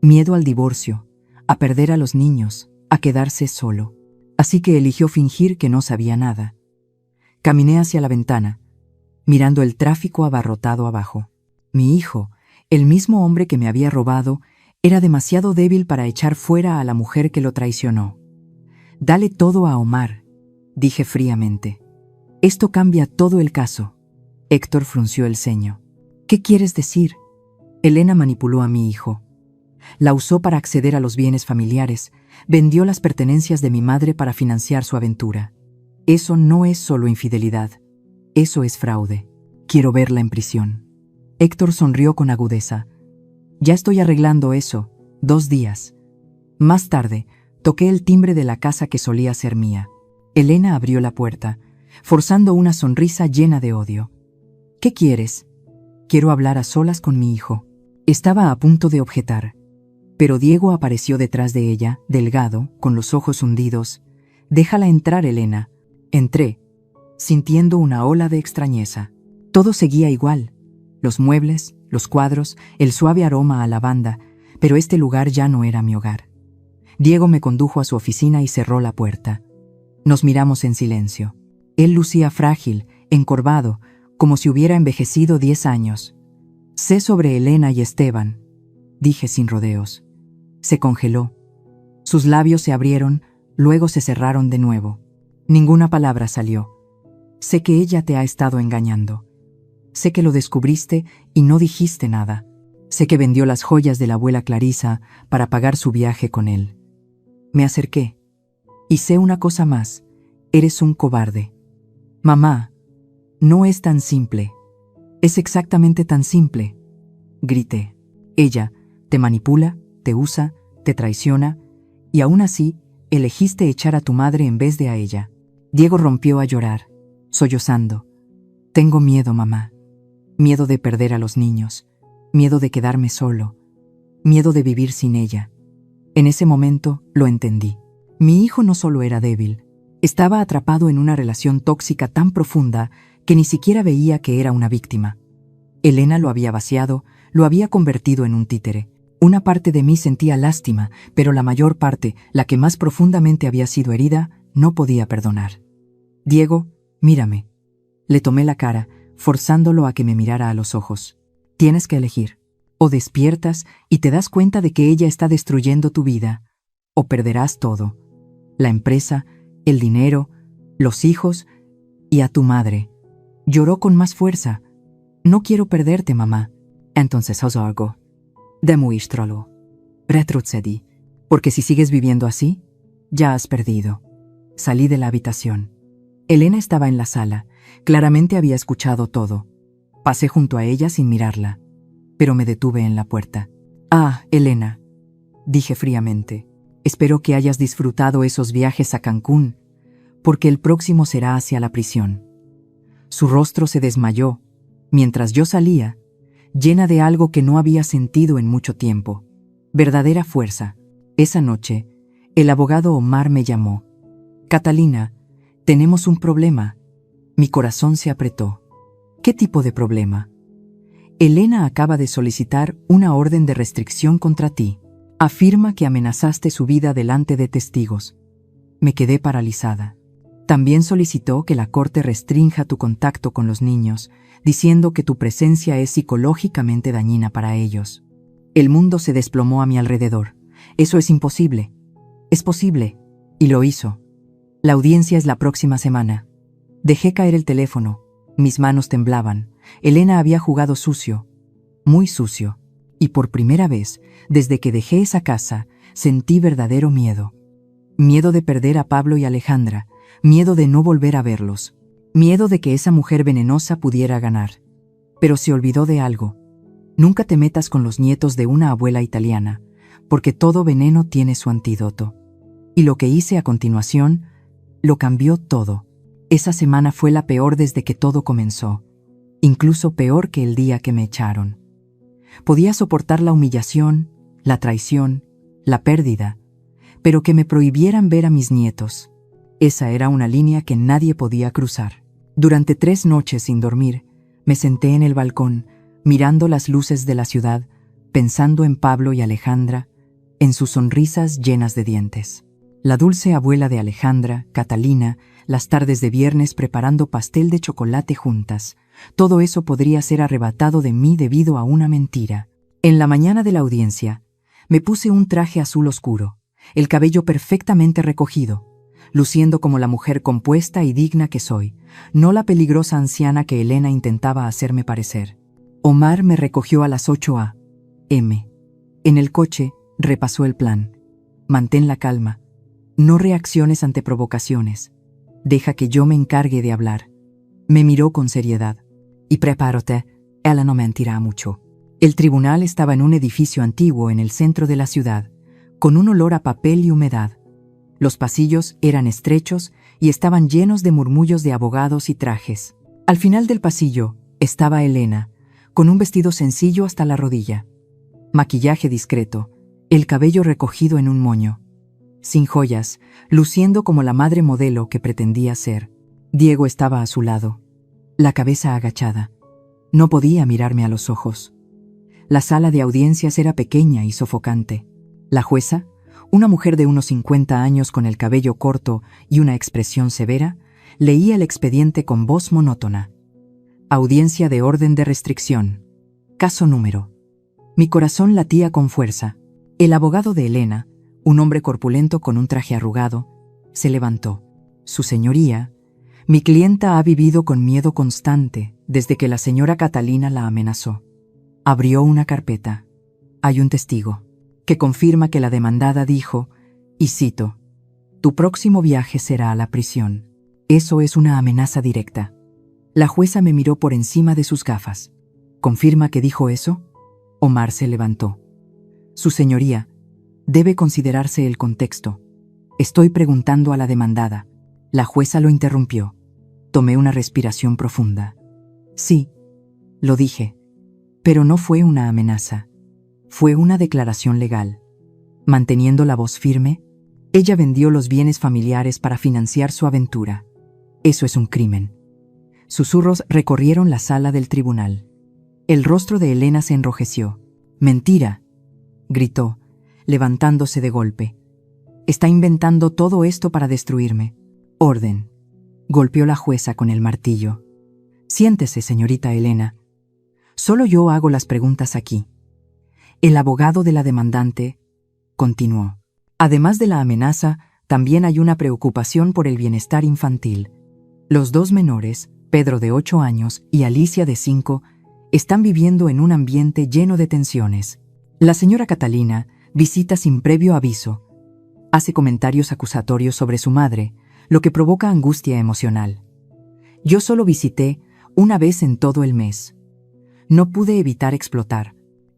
Miedo al divorcio, a perder a los niños, a quedarse solo. Así que eligió fingir que no sabía nada. Caminé hacia la ventana, mirando el tráfico abarrotado abajo. Mi hijo, el mismo hombre que me había robado, era demasiado débil para echar fuera a la mujer que lo traicionó. Dale todo a Omar, dije fríamente. Esto cambia todo el caso. Héctor frunció el ceño. ¿Qué quieres decir? Elena manipuló a mi hijo. La usó para acceder a los bienes familiares, vendió las pertenencias de mi madre para financiar su aventura. Eso no es solo infidelidad, eso es fraude. Quiero verla en prisión. Héctor sonrió con agudeza. Ya estoy arreglando eso, 2 días. Más tarde, toqué el timbre de la casa que solía ser mía. Elena abrió la puerta, forzando una sonrisa llena de odio. ¿Qué quieres? Quiero hablar a solas con mi hijo. Estaba a punto de objetar, pero Diego apareció detrás de ella, delgado, con los ojos hundidos. Déjala entrar, Elena. Entré, sintiendo una ola de extrañeza. Todo seguía igual. Los muebles, los cuadros, el suave aroma a lavanda, pero este lugar ya no era mi hogar. Diego me condujo a su oficina y cerró la puerta. Nos miramos en silencio. Él lucía frágil, encorvado, como si hubiera envejecido 10 años. Sé sobre Elena y Esteban, dije sin rodeos. Se congeló. Sus labios se abrieron, luego se cerraron de nuevo. Ninguna palabra salió. Sé que ella te ha estado engañando. Sé que lo descubriste y no dijiste nada. Sé que vendió las joyas de la abuela Clarisa para pagar su viaje con él. Me acerqué. Y sé una cosa más. Eres un cobarde. Mamá, no es tan simple. Es exactamente tan simple. Grité. Ella te manipula, te usa, te traiciona, y aún así, elegiste echar a tu madre en vez de a ella. Diego rompió a llorar, sollozando. Tengo miedo, mamá. Miedo de perder a los niños. Miedo de quedarme solo. Miedo de vivir sin ella. En ese momento lo entendí. Mi hijo no solo era débil, estaba atrapado en una relación tóxica tan profunda que ni siquiera veía que era una víctima. Elena lo había vaciado, lo había convertido en un títere. Una parte de mí sentía lástima, pero la mayor parte, la que más profundamente había sido herida, no podía perdonar. Diego, mírame. Le tomé la cara, forzándolo a que me mirara a los ojos. Tienes que elegir. O despiertas y te das cuenta de que ella está destruyendo tu vida, o perderás todo. La empresa, el dinero, los hijos y a tu madre. Lloró con más fuerza. No quiero perderte, mamá. Entonces haz algo. Demuéstralo. Retrocedí. Porque si sigues viviendo así, ya has perdido. Salí de la habitación. Elena estaba en la sala. Claramente había escuchado todo. Pasé junto a ella sin mirarla, pero me detuve en la puerta. Ah, Elena, dije fríamente. Espero que hayas disfrutado esos viajes a Cancún, porque el próximo será hacia la prisión. Su rostro se desmayó, mientras yo salía, llena de algo que no había sentido en mucho tiempo. Verdadera fuerza. Esa noche, el abogado Omar me llamó. Catalina, tenemos un problema. Mi corazón se apretó. ¿Qué tipo de problema? Elena acaba de solicitar una orden de restricción contra ti. Afirma que amenazaste su vida delante de testigos. Me quedé paralizada. También solicitó que la corte restrinja tu contacto con los niños, diciendo que tu presencia es psicológicamente dañina para ellos. El mundo se desplomó a mi alrededor. Eso es imposible. Es posible. Y lo hizo. La audiencia es la próxima semana. Dejé caer el teléfono. Mis manos temblaban. Elena había jugado sucio. Muy sucio. Y por primera vez, desde que dejé esa casa, sentí verdadero miedo. Miedo de perder a Pablo y Alejandra, miedo de no volver a verlos, miedo de que esa mujer venenosa pudiera ganar. Pero se olvidó de algo. Nunca te metas con los nietos de una abuela italiana, porque todo veneno tiene su antídoto. Y lo que hice a continuación, lo cambió todo. Esa semana fue la peor desde que todo comenzó, incluso peor que el día que me echaron. Podía soportar la humillación, la traición, la pérdida, pero que me prohibieran ver a mis nietos. Esa era una línea que nadie podía cruzar. Durante 3 noches sin dormir, me senté en el balcón, mirando las luces de la ciudad, pensando en Pablo y Alejandra, en sus sonrisas llenas de dientes. La dulce abuela de Alejandra, Catalina, las tardes de viernes preparando pastel de chocolate juntas. Todo eso podría ser arrebatado de mí debido a una mentira. En la mañana de la audiencia, me puse un traje azul oscuro, el cabello perfectamente recogido, luciendo como la mujer compuesta y digna que soy, no la peligrosa anciana que Elena intentaba hacerme parecer. Omar me recogió a las 8 a.m. En el coche, repasó el plan. Mantén la calma. No reacciones ante provocaciones. Deja que yo me encargue de hablar. Me miró con seriedad. Y prepárate, ella no mentirá mucho. El tribunal estaba en un edificio antiguo en el centro de la ciudad, con un olor a papel y humedad. Los pasillos eran estrechos y estaban llenos de murmullos de abogados y trajes. Al final del pasillo estaba Elena, con un vestido sencillo hasta la rodilla, maquillaje discreto, el cabello recogido en un moño, sin joyas, luciendo como la madre modelo que pretendía ser. Diego estaba a su lado, la cabeza agachada. No podía mirarme a los ojos. La sala de audiencias era pequeña y sofocante. La jueza, una mujer de unos 50 años con el cabello corto y una expresión severa, leía el expediente con voz monótona. Audiencia de orden de restricción. Caso número. Mi corazón latía con fuerza. El abogado de Elena, un hombre corpulento con un traje arrugado, se levantó. Su señoría, mi clienta ha vivido con miedo constante desde que la señora Catalina la amenazó. Abrió una carpeta. Hay un testigo que confirma que la demandada dijo, y cito, «Tu próximo viaje será a la prisión». Eso es una amenaza directa. La jueza me miró por encima de sus gafas. ¿Confirma que dijo eso? Omar se levantó. Su señoría, debe considerarse el contexto. Estoy preguntando a la demandada. La jueza lo interrumpió. Tomé una respiración profunda. Sí, lo dije, pero no fue una amenaza. Fue una declaración legal. Manteniendo la voz firme, ella vendió los bienes familiares para financiar su aventura. Eso es un crimen. Susurros recorrieron la sala del tribunal. El rostro de Elena se enrojeció. «Mentira», gritó, levantándose de golpe. «Está inventando todo esto para destruirme». «Orden», golpeó la jueza con el martillo. «Siéntese, señorita Elena. Solo yo hago las preguntas aquí». El abogado de la demandante continuó. «Además de la amenaza, también hay una preocupación por el bienestar infantil. Los 2 menores, Pedro de 8 años y Alicia de 5, están viviendo en un ambiente lleno de tensiones. La señora Catalina visita sin previo aviso. Hace comentarios acusatorios sobre su madre, lo que provoca angustia emocional. Yo solo visité una vez en todo el mes. No pude evitar explotar».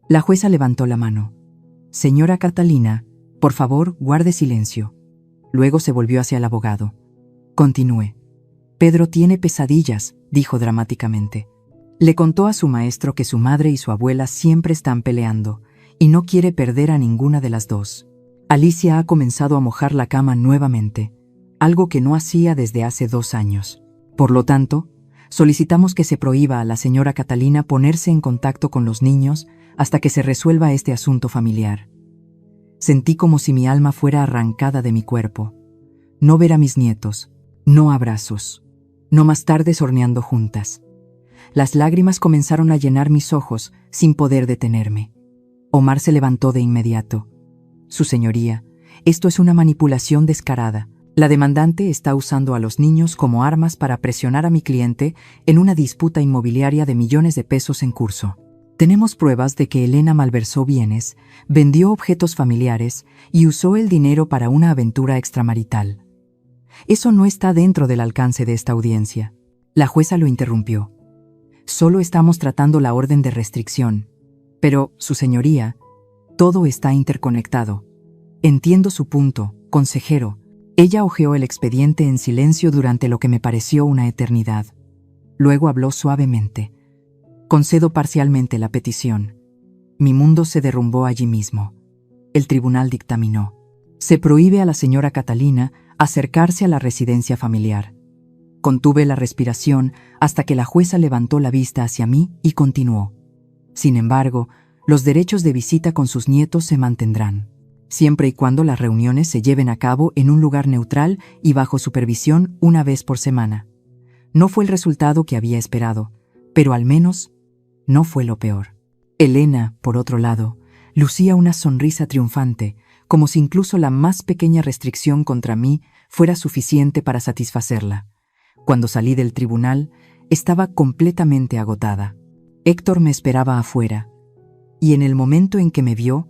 La jueza levantó la mano. «Señora Catalina, por favor, guarde silencio». Luego se volvió hacia el abogado. «Continúe». «Pedro tiene pesadillas», dijo dramáticamente. Le contó a su maestro que su madre y su abuela siempre están peleando y no quiere perder a ninguna de las dos. Alicia ha comenzado a mojar la cama nuevamente, algo que no hacía desde hace 2 años. Por lo tanto, solicitamos que se prohíba a la señora Catalina ponerse en contacto con los niños hasta que se resuelva este asunto familiar. Sentí como si mi alma fuera arrancada de mi cuerpo. No ver a mis nietos, no abrazos, no más tardes horneando juntas. Las lágrimas comenzaron a llenar mis ojos sin poder detenerme. Omar se levantó de inmediato. «Su señoría, esto es una manipulación descarada. La demandante está usando a los niños como armas para presionar a mi cliente en una disputa inmobiliaria de millones de pesos en curso». Tenemos pruebas de que Elena malversó bienes, vendió objetos familiares y usó el dinero para una aventura extramarital. Eso no está dentro del alcance de esta audiencia. La jueza lo interrumpió. Solo estamos tratando la orden de restricción. Pero, Su Señoría, todo está interconectado. Entiendo su punto, consejero. Ella hojeó el expediente en silencio durante lo que me pareció una eternidad. Luego habló suavemente. Concedo parcialmente la petición. Mi mundo se derrumbó allí mismo. El tribunal dictaminó. Se prohíbe a la señora Catalina acercarse a la residencia familiar. Contuve la respiración hasta que la jueza levantó la vista hacia mí y continuó. Sin embargo, los derechos de visita con sus nietos se mantendrán, siempre y cuando las reuniones se lleven a cabo en un lugar neutral y bajo supervisión una vez por semana. No fue el resultado que había esperado, pero al menos no fue lo peor. Elena, por otro lado, lucía una sonrisa triunfante, como si incluso la más pequeña restricción contra mí fuera suficiente para satisfacerla. Cuando salí del tribunal, estaba completamente agotada. Héctor me esperaba afuera, y en el momento en que me vio,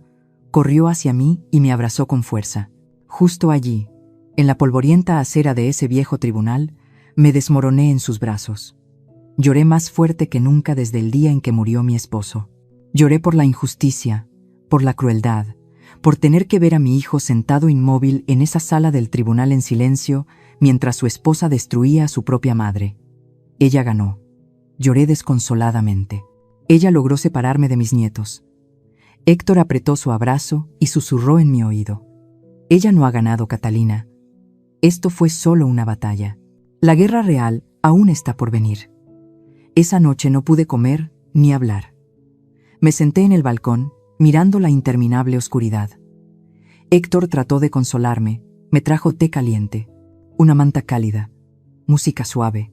corrió hacia mí y me abrazó con fuerza. Justo allí, en la polvorienta acera de ese viejo tribunal, me desmoroné en sus brazos. Lloré más fuerte que nunca desde el día en que murió mi esposo. Lloré por la injusticia, por la crueldad, por tener que ver a mi hijo sentado inmóvil en esa sala del tribunal en silencio mientras su esposa destruía a su propia madre. Ella ganó. Lloré desconsoladamente. Ella logró separarme de mis nietos. Héctor apretó su abrazo y susurró en mi oído. Ella no ha ganado, Catalina. Esto fue solo una batalla. La guerra real aún está por venir. Esa noche no pude comer ni hablar. Me senté en el balcón, mirando la interminable oscuridad. Héctor trató de consolarme, me trajo té caliente, una manta cálida, música suave,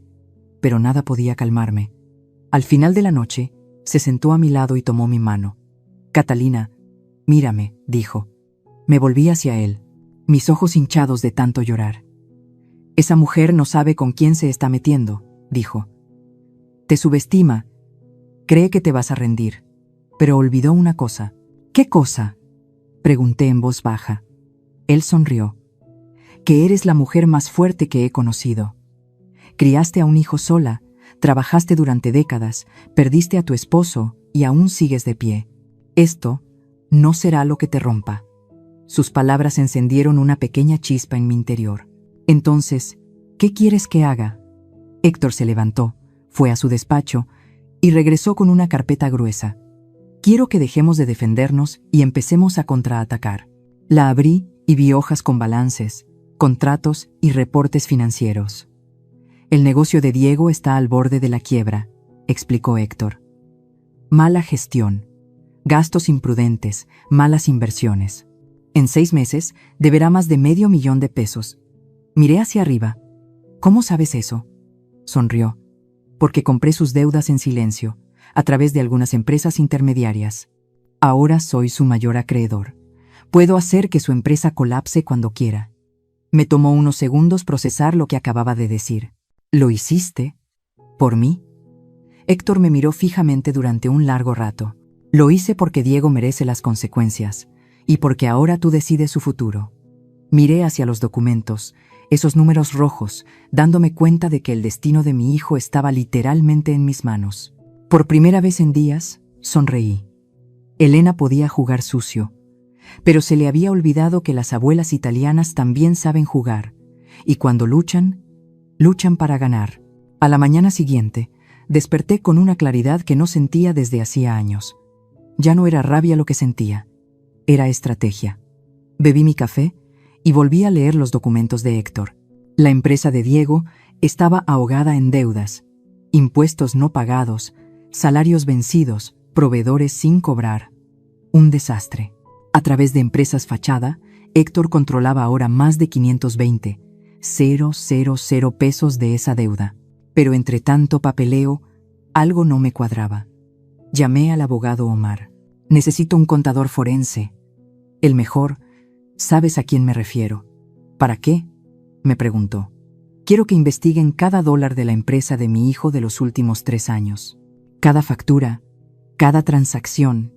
pero nada podía calmarme. Al final de la noche, se sentó a mi lado y tomó mi mano. Catalina, mírame, dijo. Me volví hacia él, mis ojos hinchados de tanto llorar. Esa mujer no sabe con quién se está metiendo, dijo. Te subestima, cree que te vas a rendir, pero olvidó una cosa. ¿Qué cosa?, pregunté en voz baja. Él sonrió. Que eres la mujer más fuerte que he conocido. Criaste a un hijo sola, trabajaste durante décadas, perdiste a tu esposo y aún sigues de pie. Esto no será lo que te rompa. Sus palabras encendieron una pequeña chispa en mi interior. Entonces, ¿qué quieres que haga? Héctor se levantó, fue a su despacho y regresó con una carpeta gruesa. Quiero que dejemos de defendernos y empecemos a contraatacar. La abrí y vi hojas con balances, contratos y reportes financieros. El negocio de Diego está al borde de la quiebra, explicó Héctor. Mala gestión, gastos imprudentes, malas inversiones. En 6 meses deberá más de $500,000. Miré hacia arriba. ¿Cómo sabes eso? Sonrió. Porque compré sus deudas en silencio, a través de algunas empresas intermediarias. Ahora soy su mayor acreedor. Puedo hacer que su empresa colapse cuando quiera. Me tomó unos segundos procesar lo que acababa de decir. ¿Lo hiciste? ¿Por mí? Héctor me miró fijamente durante un largo rato. Lo hice porque Diego merece las consecuencias, y porque ahora tú decides su futuro. Miré hacia los documentos, esos números rojos, dándome cuenta de que el destino de mi hijo estaba literalmente en mis manos. Por primera vez en días, sonreí. Elena podía jugar sucio, pero se le había olvidado que las abuelas italianas también saben jugar, y cuando luchan, luchan para ganar. A la mañana siguiente, desperté con una claridad que no sentía desde hacía años. Ya no era rabia lo que sentía, era estrategia. Bebí mi café y volví a leer los documentos de Héctor. La empresa de Diego estaba ahogada en deudas, impuestos no pagados, salarios vencidos, proveedores sin cobrar. Un desastre. A través de empresas fachada, Héctor controlaba ahora más de 520,000 pesos de esa deuda. Pero entre tanto papeleo, algo no me cuadraba. Llamé al abogado Omar. Necesito un contador forense. El mejor. ¿Sabes a quién me refiero? ¿Para qué?, me preguntó. Quiero que investiguen cada dólar de la empresa de mi hijo de los últimos 3 años. Cada factura, Cada transacción,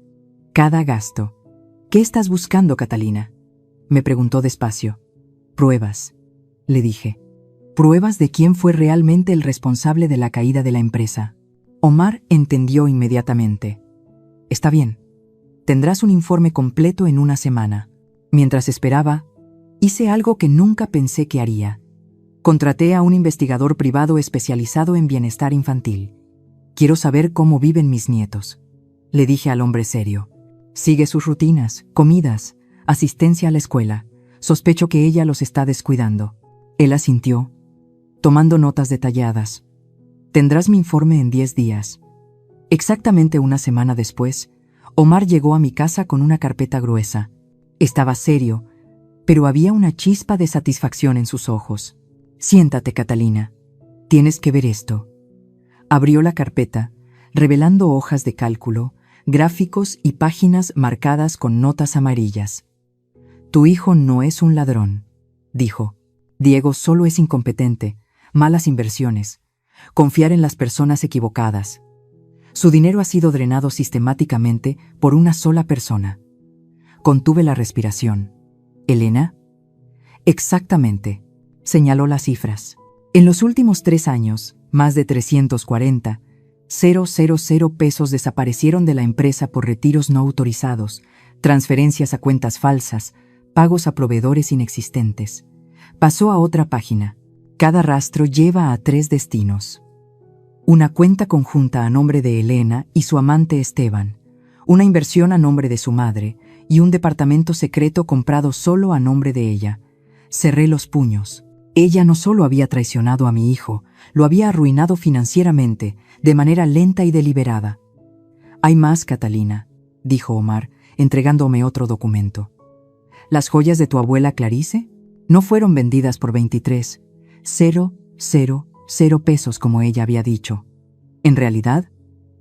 cada gasto. ¿Qué estás buscando, Catalina? Me preguntó despacio. Pruebas, le dije. Pruebas de quién fue realmente el responsable de la caída de la empresa. Omar entendió inmediatamente. Está bien. Tendrás un informe completo en una semana. Mientras esperaba, hice algo que nunca pensé que haría. Contraté a un investigador privado especializado en bienestar infantil. Quiero saber cómo viven mis nietos, le dije al hombre serio. Sigue sus rutinas, comidas, asistencia a la escuela. Sospecho que ella los está descuidando. Él asintió, tomando notas detalladas. Tendrás mi informe en 10 días. Exactamente una semana después, Omar llegó a mi casa con una carpeta gruesa. Estaba serio, pero había una chispa de satisfacción en sus ojos. Siéntate, Catalina. Tienes que ver esto. Abrió la carpeta, revelando hojas de cálculo, gráficos y páginas marcadas con notas amarillas. Tu hijo no es un ladrón, dijo. Diego solo es incompetente, malas inversiones, confiar en las personas equivocadas. Su dinero ha sido drenado sistemáticamente por una sola persona. Contuve la respiración. ¿Elena? Exactamente, señaló las cifras. En los últimos 3 años, más de 340,000 pesos desaparecieron de la empresa por retiros no autorizados, transferencias a cuentas falsas, pagos a proveedores inexistentes. Pasó a otra página. Cada rastro lleva a 3 destinos. Una cuenta conjunta a nombre de Elena y su amante Esteban, una inversión a nombre de su madre y un departamento secreto comprado solo a nombre de ella. Cerré los puños. Ella no solo había traicionado a mi hijo, lo había arruinado financieramente, de manera lenta y deliberada. Hay más, Catalina, dijo Omar, entregándome otro documento. Las joyas de tu abuela Clarice no fueron vendidas por 23,000 pesos como ella había dicho. En realidad,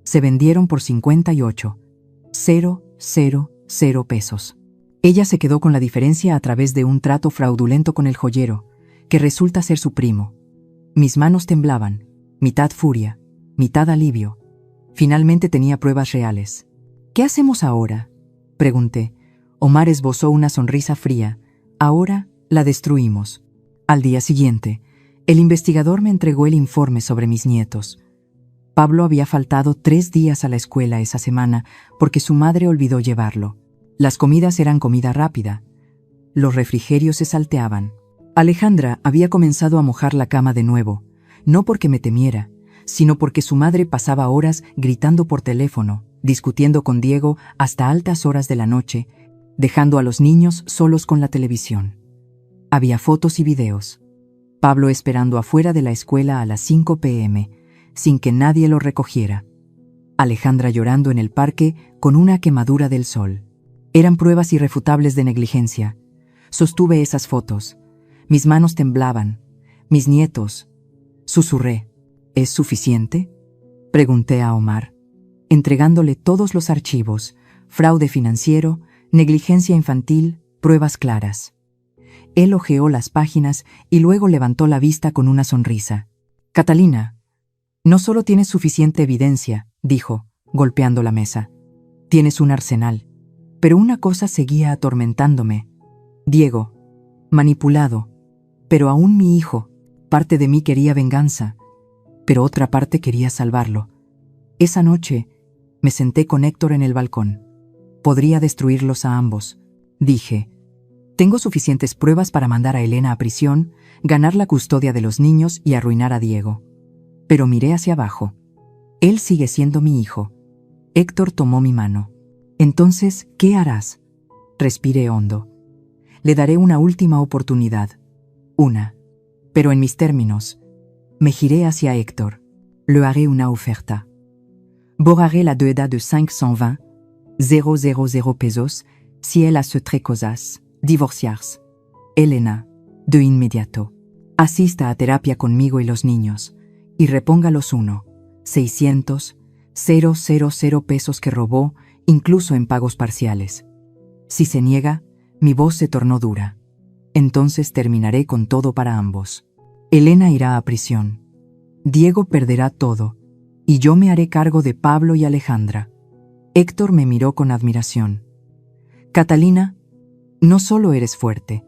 se vendieron por 58,000 pesos. Ella se quedó con la diferencia a través de un trato fraudulento con el joyero, que resulta ser su primo. Mis manos temblaban, mitad furia, mitad alivio. Finalmente tenía pruebas reales. ¿Qué hacemos ahora?, pregunté. Omar esbozó una sonrisa fría. Ahora la destruimos. Al día siguiente, el investigador me entregó el informe sobre mis nietos. Pablo había faltado 3 días a la escuela esa semana porque su madre olvidó llevarlo. Las comidas eran comida rápida. Los refrigerios se salteaban. Alejandra había comenzado a mojar la cama de nuevo, no porque me temiera, sino porque su madre pasaba horas gritando por teléfono, discutiendo con Diego hasta altas horas de la noche, dejando a los niños solos con la televisión. Había fotos y videos. Pablo esperando afuera de la escuela a las 5 p.m., sin que nadie lo recogiera. Alejandra llorando en el parque con una quemadura del sol. Eran pruebas irrefutables de negligencia. Sostuve esas fotos. Mis manos temblaban. Mis nietos. Susurré. ¿Es suficiente?, pregunté a Omar, entregándole todos los archivos: fraude financiero, negligencia infantil, pruebas claras. Él hojeó las páginas y luego levantó la vista con una sonrisa. Catalina, no solo tienes suficiente evidencia, dijo, golpeando la mesa. Tienes un arsenal. Pero una cosa seguía atormentándome. Diego, manipulado. Pero aún mi hijo. Parte de mí quería venganza, pero otra parte quería salvarlo. Esa noche me senté con Héctor en el balcón. Podría destruirlos a ambos. Dije, tengo suficientes pruebas para mandar a Elena a prisión, ganar la custodia de los niños y arruinar a Diego. Pero miré hacia abajo. Él sigue siendo mi hijo. Héctor tomó mi mano. Entonces, ¿qué harás? Respiré hondo. Le daré una última oportunidad. Una. Pero en mis términos. Me giré hacia Héctor. Le haré una oferta. Borraré la deuda de 520,000 pesos si él hace 3 cosas. Divorciarse. Elena, de inmediato. Asista a terapia conmigo y los niños. Y reponga los 600,000 pesos que robó, incluso en pagos parciales. Si se niega, mi voz se tornó dura. Entonces terminaré con todo para ambos. Elena irá a prisión. Diego perderá todo, y yo me haré cargo de Pablo y Alejandra. Héctor me miró con admiración. Catalina, no solo eres fuerte,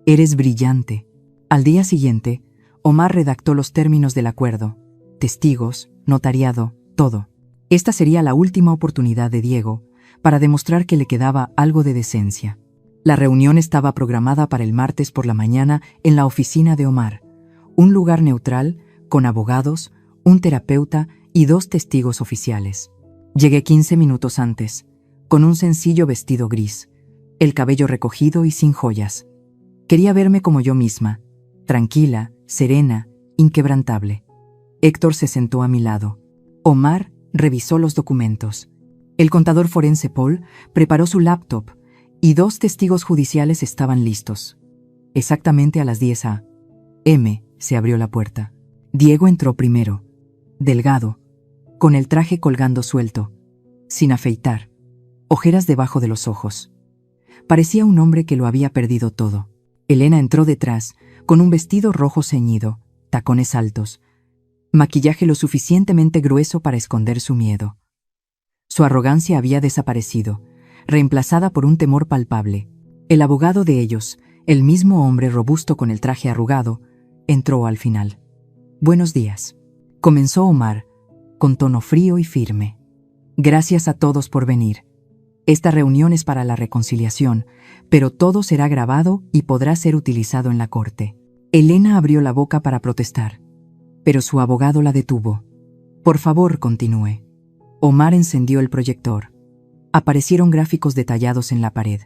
eres brillante. Al día siguiente, Omar redactó los términos del acuerdo, testigos, notariado, todo. Esta sería la última oportunidad de Diego para demostrar que le quedaba algo de decencia. La reunión estaba programada para el martes por la mañana en la oficina de Omar, un lugar neutral, con abogados, un terapeuta y 2 testigos oficiales. Llegué 15 minutos antes, con un sencillo vestido gris, el cabello recogido y sin joyas. Quería verme como yo misma, tranquila, serena, inquebrantable. Héctor se sentó a mi lado. Omar revisó los documentos. El contador forense Paul preparó su laptop y 2 testigos judiciales estaban listos. Exactamente a las 10 a.m. se abrió la puerta. Diego entró primero, delgado, con el traje colgando suelto, sin afeitar, ojeras debajo de los ojos. Parecía un hombre que lo había perdido todo. Elena entró detrás, con un vestido rojo ceñido, tacones altos, maquillaje lo suficientemente grueso para esconder su miedo. Su arrogancia había desaparecido, reemplazada por un temor palpable. El abogado de ellos, el mismo hombre robusto con el traje arrugado, entró al final. «Buenos días», comenzó Omar, con tono frío y firme. «Gracias a todos por venir. Esta reunión es para la reconciliación, pero todo será grabado y podrá ser utilizado en la corte». Elena abrió la boca para protestar, pero su abogado la detuvo. «Por favor, continúe». Omar encendió el proyector. Aparecieron gráficos detallados en la pared.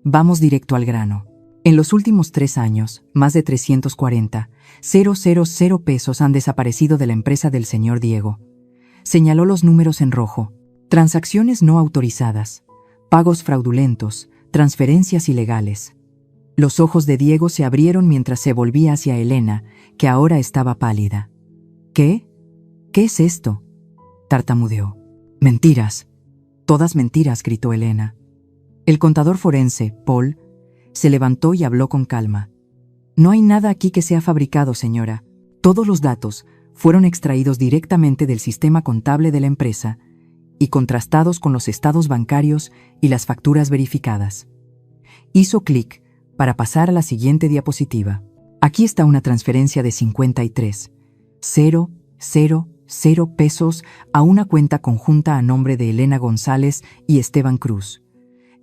Vamos directo al grano. En los últimos 3 años, más de 340,000 pesos han desaparecido de la empresa del señor Diego. Señaló los números en rojo. Transacciones no autorizadas, pagos fraudulentos, transferencias ilegales. Los ojos de Diego se abrieron mientras se volvía hacia Elena, que ahora estaba pálida. «¿Qué? ¿Qué es esto?», tartamudeó. «Mentiras. Todas mentiras», gritó Elena. El contador forense, Paul, se levantó y habló con calma. «No hay nada aquí que sea fabricado, señora. Todos los datos fueron extraídos directamente del sistema contable de la empresa y contrastados con los estados bancarios y las facturas verificadas». Hizo clic para pasar a la siguiente diapositiva. Aquí está una transferencia de 53,000 pesos a una cuenta conjunta a nombre de Elena González y Esteban Cruz.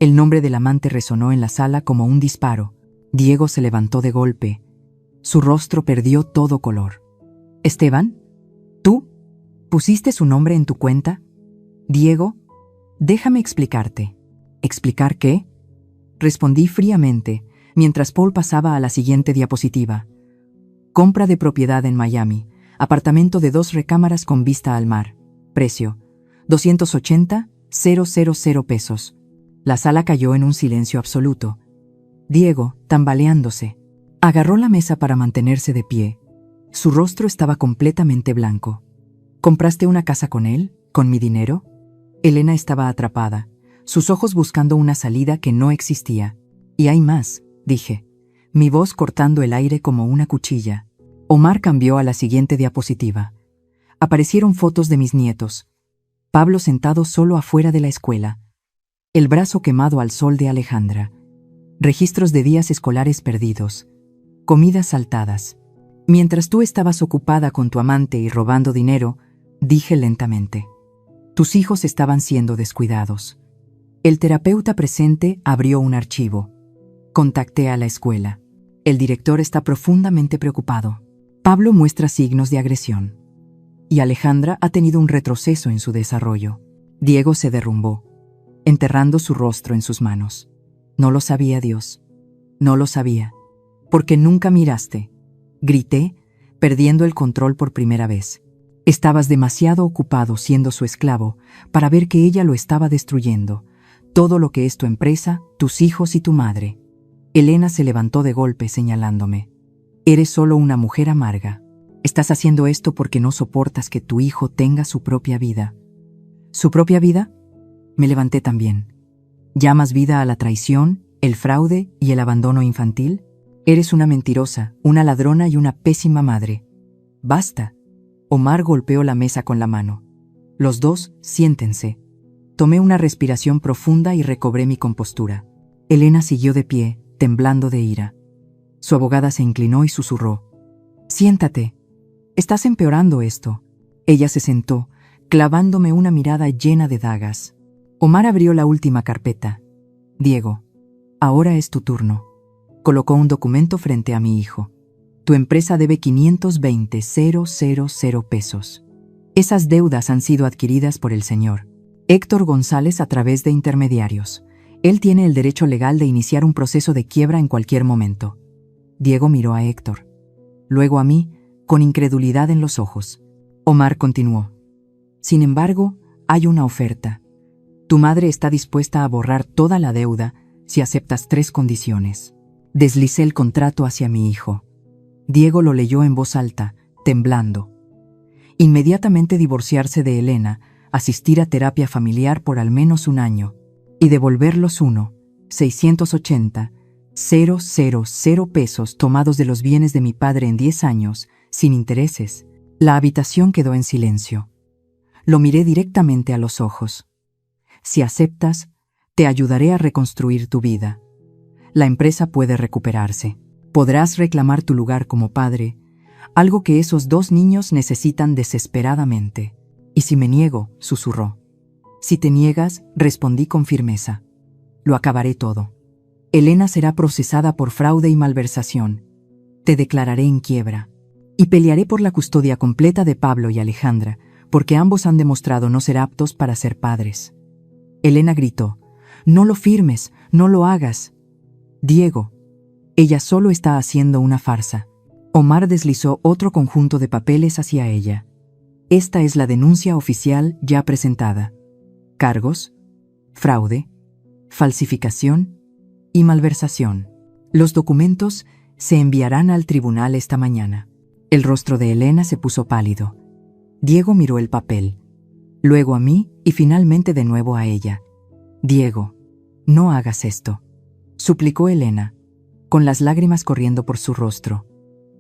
El nombre del amante resonó en la sala como un disparo. Diego se levantó de golpe. Su rostro perdió todo color. «¿Esteban? ¿Tú? ¿Pusiste su nombre en tu cuenta?» «Diego, déjame explicarte». «¿Explicar qué?», respondí fríamente, mientras Paul pasaba a la siguiente diapositiva. Compra de propiedad en Miami. Apartamento de 2 recámaras con vista al mar. Precio: 280,000 pesos. La sala cayó en un silencio absoluto. Diego, tambaleándose, agarró la mesa para mantenerse de pie. Su rostro estaba completamente blanco. ¿Compraste una casa con él? ¿Con mi dinero? Elena estaba atrapada, sus ojos buscando una salida que no existía. «Y hay más», dije, mi voz cortando el aire como una cuchilla. Omar cambió a la siguiente diapositiva. Aparecieron fotos de mis nietos. Pablo sentado solo afuera de la escuela. El brazo quemado al sol de Alejandra. Registros de días escolares perdidos. Comidas saltadas. Mientras tú estabas ocupada con tu amante y robando dinero, dije lentamente. Tus hijos estaban siendo descuidados. El terapeuta presente abrió un archivo. Contacté a la escuela. El director está profundamente preocupado. Pablo muestra signos de agresión. Y Alejandra ha tenido un retroceso en su desarrollo. Diego se derrumbó, enterrando su rostro en sus manos. No lo sabía, Dios. No lo sabía. Porque nunca miraste. Grité, perdiendo el control por primera vez. Estabas demasiado ocupado siendo su esclavo para ver que ella lo estaba destruyendo. Todo lo que es tu empresa, tus hijos y tu madre. Elena se levantó de golpe señalándome. Eres solo una mujer amarga. Estás haciendo esto porque no soportas que tu hijo tenga su propia vida. ¿Su propia vida? Me levanté también. ¿Llamas vida a la traición, el fraude y el abandono infantil? Eres una mentirosa, una ladrona y una pésima madre. Basta. Omar golpeó la mesa con la mano. Los dos, siéntense. Tomé una respiración profunda y recobré mi compostura. Elena siguió de pie, temblando de ira. Su abogada se inclinó y susurró: «Siéntate. Estás empeorando esto». Ella se sentó, clavándome una mirada llena de dagas. Omar abrió la última carpeta. «Diego, ahora es tu turno». Colocó un documento frente a mi hijo. «Tu empresa debe 520,000 pesos. Esas deudas han sido adquiridas por el señor Héctor González a través de intermediarios. Él tiene el derecho legal de iniciar un proceso de quiebra en cualquier momento». Diego miró a Héctor, luego a mí, con incredulidad en los ojos. Omar continuó: «Sin embargo, hay una oferta. Tu madre está dispuesta a borrar toda la deuda si aceptas 3 condiciones». Deslicé el contrato hacia mi hijo. Diego lo leyó en voz alta, temblando. Inmediatamente divorciarse de Elena, asistir a terapia familiar por al menos 1 año y devolver los 680,000 pesos tomados de los bienes de mi padre en 10 años, sin intereses. La habitación quedó en silencio. Lo miré directamente a los ojos. «Si aceptas, te ayudaré a reconstruir tu vida. La empresa puede recuperarse. Podrás reclamar tu lugar como padre, algo que esos 2 niños necesitan desesperadamente». «¿Y si me niego?», susurró. «Si te niegas», respondí con firmeza, «lo acabaré todo. Elena será procesada por fraude y malversación. Te declararé en quiebra. Y pelearé por la custodia completa de Pablo y Alejandra, porque ambos han demostrado no ser aptos para ser padres». Elena gritó: «No lo firmes, no lo hagas». «Diego, ella solo está haciendo una farsa». Omar deslizó otro conjunto de papeles hacia ella. «Esta es la denuncia oficial ya presentada. Cargos: fraude, falsificación y malversación. Los documentos se enviarán al tribunal esta mañana». El rostro de Elena se puso pálido. Diego miró el papel, luego a mí y finalmente de nuevo a ella. «Diego, no hagas esto», suplicó Elena, con las lágrimas corriendo por su rostro.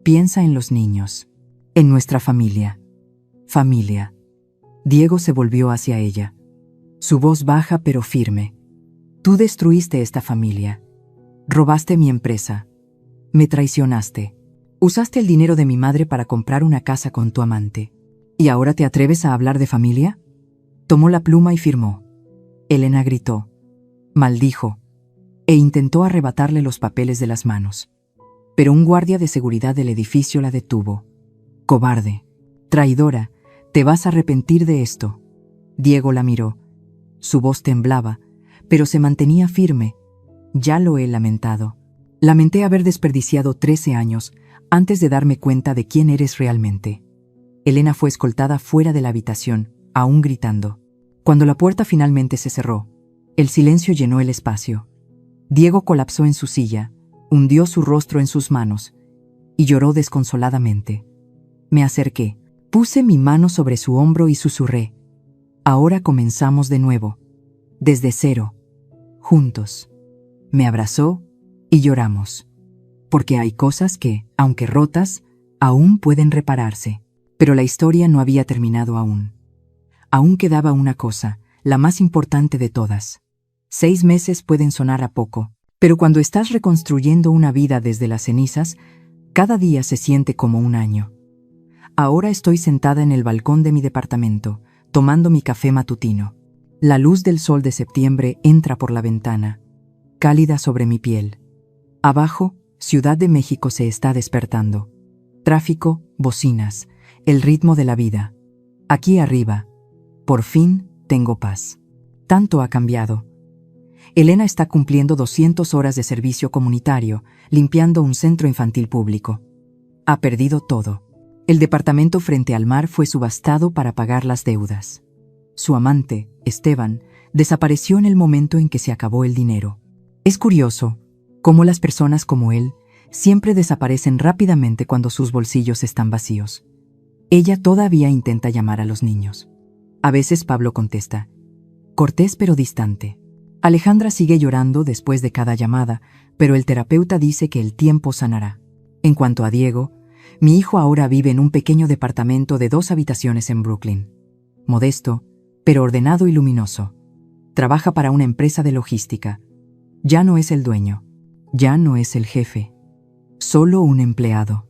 «Piensa en los niños, en nuestra familia». «Familia». Diego se volvió hacia ella, su voz baja pero firme. «Tú destruiste esta familia. Robaste mi empresa. Me traicionaste. Usaste el dinero de mi madre para comprar una casa con tu amante. ¿Y ahora te atreves a hablar de familia?». Tomó la pluma y firmó. Elena gritó, maldijo, e intentó arrebatarle los papeles de las manos. Pero un guardia de seguridad del edificio la detuvo. «Cobarde, traidora, te vas a arrepentir de esto». Diego la miró. Su voz temblaba, pero se mantenía firme. «Ya lo he lamentado. Lamenté haber desperdiciado 13 años antes de darme cuenta de quién eres realmente». Elena fue escoltada fuera de la habitación, aún gritando. Cuando la puerta finalmente se cerró, el silencio llenó el espacio. Diego colapsó en su silla, hundió su rostro en sus manos y lloró desconsoladamente. Me acerqué, puse mi mano sobre su hombro y susurré: «Ahora comenzamos de nuevo, desde cero, juntos». Me abrazó y lloramos, porque hay cosas que, aunque rotas, aún pueden repararse. Pero la historia no había terminado aún. Aún quedaba una cosa, la más importante de todas. 6 meses pueden sonar a poco, pero cuando estás reconstruyendo una vida desde las cenizas, cada día se siente como 1 año. Ahora estoy sentada en el balcón de mi departamento, tomando mi café matutino. La luz del sol de septiembre entra por la ventana, cálida sobre mi piel. Abajo, Ciudad de México se está despertando. Tráfico, bocinas, el ritmo de la vida. Aquí arriba, por fin, tengo paz. Tanto ha cambiado. Elena está cumpliendo 200 horas de servicio comunitario, limpiando un centro infantil público. Ha perdido todo. El departamento frente al mar fue subastado para pagar las deudas. Su amante, Esteban, desapareció en el momento en que se acabó el dinero. Es curioso cómo las personas como él siempre desaparecen rápidamente cuando sus bolsillos están vacíos. Ella todavía intenta llamar a los niños. A veces Pablo contesta, cortés pero distante. Alejandra sigue llorando después de cada llamada, pero el terapeuta dice que el tiempo sanará. En cuanto a Diego, mi hijo ahora vive en un pequeño departamento de 2 habitaciones en Brooklyn. Modesto, pero ordenado y luminoso. Trabaja para una empresa de logística. Ya no es el dueño. Ya no es el jefe. Solo un empleado.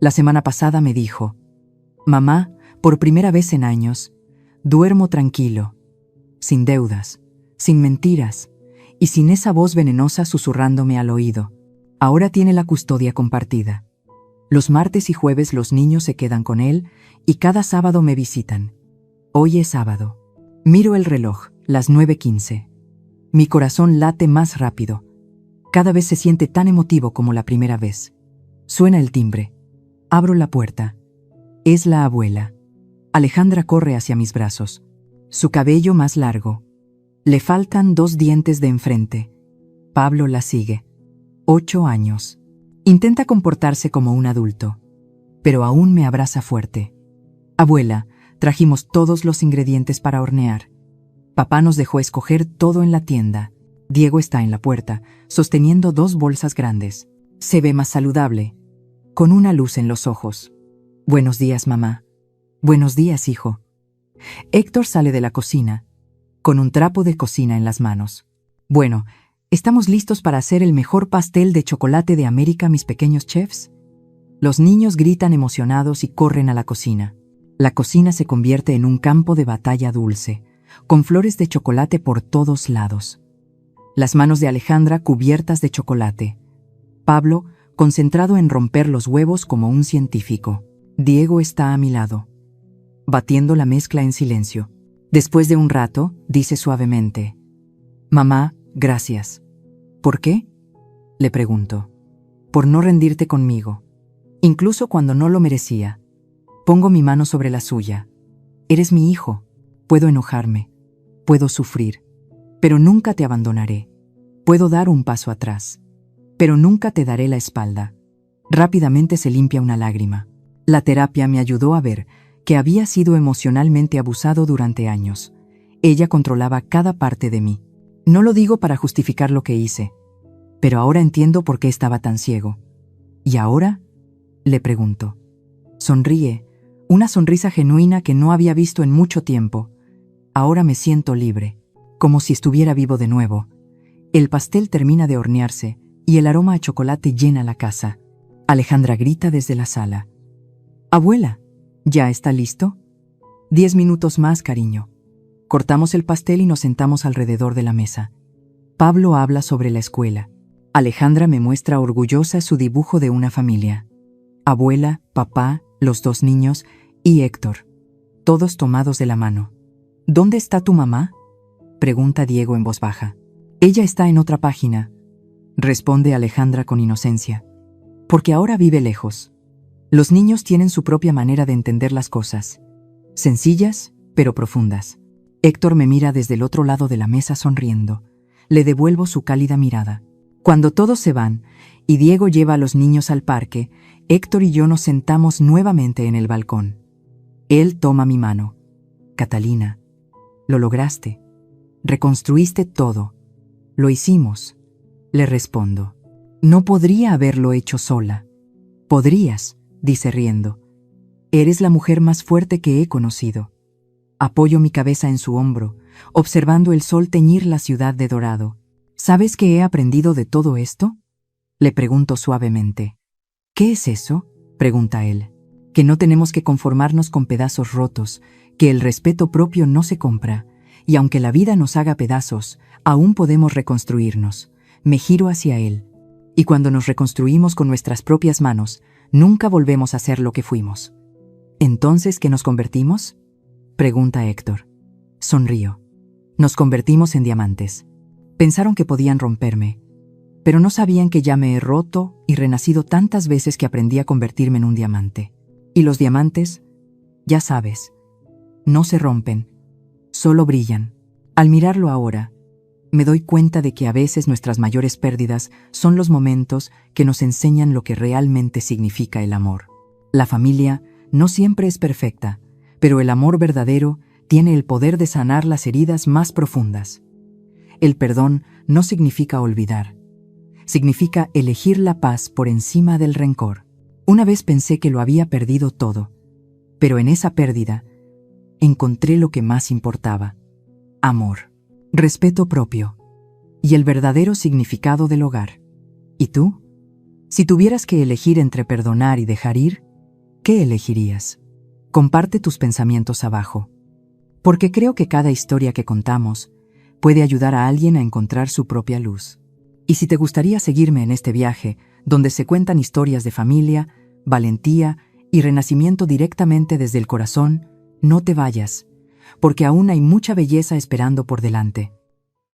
La semana pasada me dijo: «Mamá, por primera vez en años, duermo tranquilo, sin deudas, sin mentiras y sin esa voz venenosa susurrándome al oído. Ahora tiene la custodia compartida. Los martes y jueves los niños se quedan con él y cada sábado me visitan. Hoy es sábado. Miro el reloj, las 9:15. Mi corazón late más rápido. Cada vez se siente tan emotivo como la primera vez. Suena el timbre. Abro la puerta. Es la abuela. Alejandra corre hacia mis brazos. Su cabello más largo. Le faltan 2 dientes de enfrente. Pablo la sigue. 8 años. Intenta comportarse como un adulto, pero aún me abraza fuerte. Abuela, trajimos todos los ingredientes para hornear. Papá nos dejó escoger todo en la tienda. Diego está en la puerta, sosteniendo 2 bolsas grandes. Se ve más saludable, con una luz en los ojos. Buenos días, mamá. Buenos días, hijo. Héctor sale de la cocina, con un trapo de cocina en las manos. Bueno, ¿estamos listos para hacer el mejor pastel de chocolate de América, mis pequeños chefs? Los niños gritan emocionados y corren a la cocina. La cocina se convierte en un campo de batalla dulce, con flores de chocolate por todos lados. Las manos de Alejandra cubiertas de chocolate. Pablo, concentrado en romper los huevos como un científico. Diego está a mi lado, batiendo la mezcla en silencio. Después de un rato, dice suavemente: «Mamá, gracias». «¿Por qué?», le pregunto. «Por no rendirte conmigo, incluso cuando no lo merecía». Pongo mi mano sobre la suya. «Eres mi hijo. Puedo enojarme, puedo sufrir, pero nunca te abandonaré. Puedo dar un paso atrás, pero nunca te daré la espalda». Rápidamente se limpia una lágrima. La terapia me ayudó a ver que había sido emocionalmente abusado durante años. Ella controlaba cada parte de mí. No lo digo para justificar lo que hice, pero ahora entiendo por qué estaba tan ciego. ¿Y ahora?, le pregunto. Sonríe, una sonrisa genuina que no había visto en mucho tiempo. Ahora me siento libre, como si estuviera vivo de nuevo. El pastel termina de hornearse y el aroma a chocolate llena la casa. Alejandra grita desde la sala: «Abuela, ¿ya está listo?». 10 minutos más, cariño. Cortamos el pastel y nos sentamos alrededor de la mesa. Pablo habla sobre la escuela. Alejandra me muestra orgullosa su dibujo de una familia. Abuela, papá, los 2 niños y Héctor, todos tomados de la mano. «¿Dónde está tu mamá?», pregunta Diego en voz baja. «Ella está en otra página», responde Alejandra con inocencia. «Porque ahora vive lejos». Los niños tienen su propia manera de entender las cosas, sencillas pero profundas. Héctor me mira desde el otro lado de la mesa sonriendo. Le devuelvo su cálida mirada. Cuando todos se van y Diego lleva a los niños al parque, Héctor y yo nos sentamos nuevamente en el balcón. Él toma mi mano. «Catalina, lo lograste. Reconstruiste todo. Lo hicimos», le respondo. «No podría haberlo hecho sola». «Podrías», dice riendo. «Eres la mujer más fuerte que he conocido». Apoyo mi cabeza en su hombro, observando el sol teñir la ciudad de dorado. «¿Sabes qué he aprendido de todo esto?», le pregunto suavemente. «¿Qué es eso?», pregunta él. «Que no tenemos que conformarnos con pedazos rotos, que el respeto propio no se compra, y aunque la vida nos haga pedazos, aún podemos reconstruirnos». Me giro hacia él, y cuando nos reconstruimos con nuestras propias manos, nunca volvemos a ser lo que fuimos. «¿Entonces qué nos convertimos?», pregunta Héctor. Sonrío. Nos convertimos en diamantes. Pensaron que podían romperme, pero no sabían que ya me he roto y renacido tantas veces que aprendí a convertirme en un diamante. Y los diamantes, ya sabes, no se rompen, solo brillan. Al mirarlo ahora, me doy cuenta de que a veces nuestras mayores pérdidas son los momentos que nos enseñan lo que realmente significa el amor. La familia no siempre es perfecta, pero el amor verdadero tiene el poder de sanar las heridas más profundas. El perdón no significa olvidar. Significa elegir la paz por encima del rencor. Una vez pensé que lo había perdido todo, pero en esa pérdida encontré lo que más importaba: amor. respeto propio y el verdadero significado del hogar. ¿Y tú? Si tuvieras que elegir entre perdonar y dejar ir, ¿qué elegirías? Comparte tus pensamientos abajo, porque creo que cada historia que contamos puede ayudar a alguien a encontrar su propia luz. Y si te gustaría seguirme en este viaje, donde se cuentan historias de familia, valentía y renacimiento directamente desde el corazón, no te vayas, porque aún hay mucha belleza esperando por delante.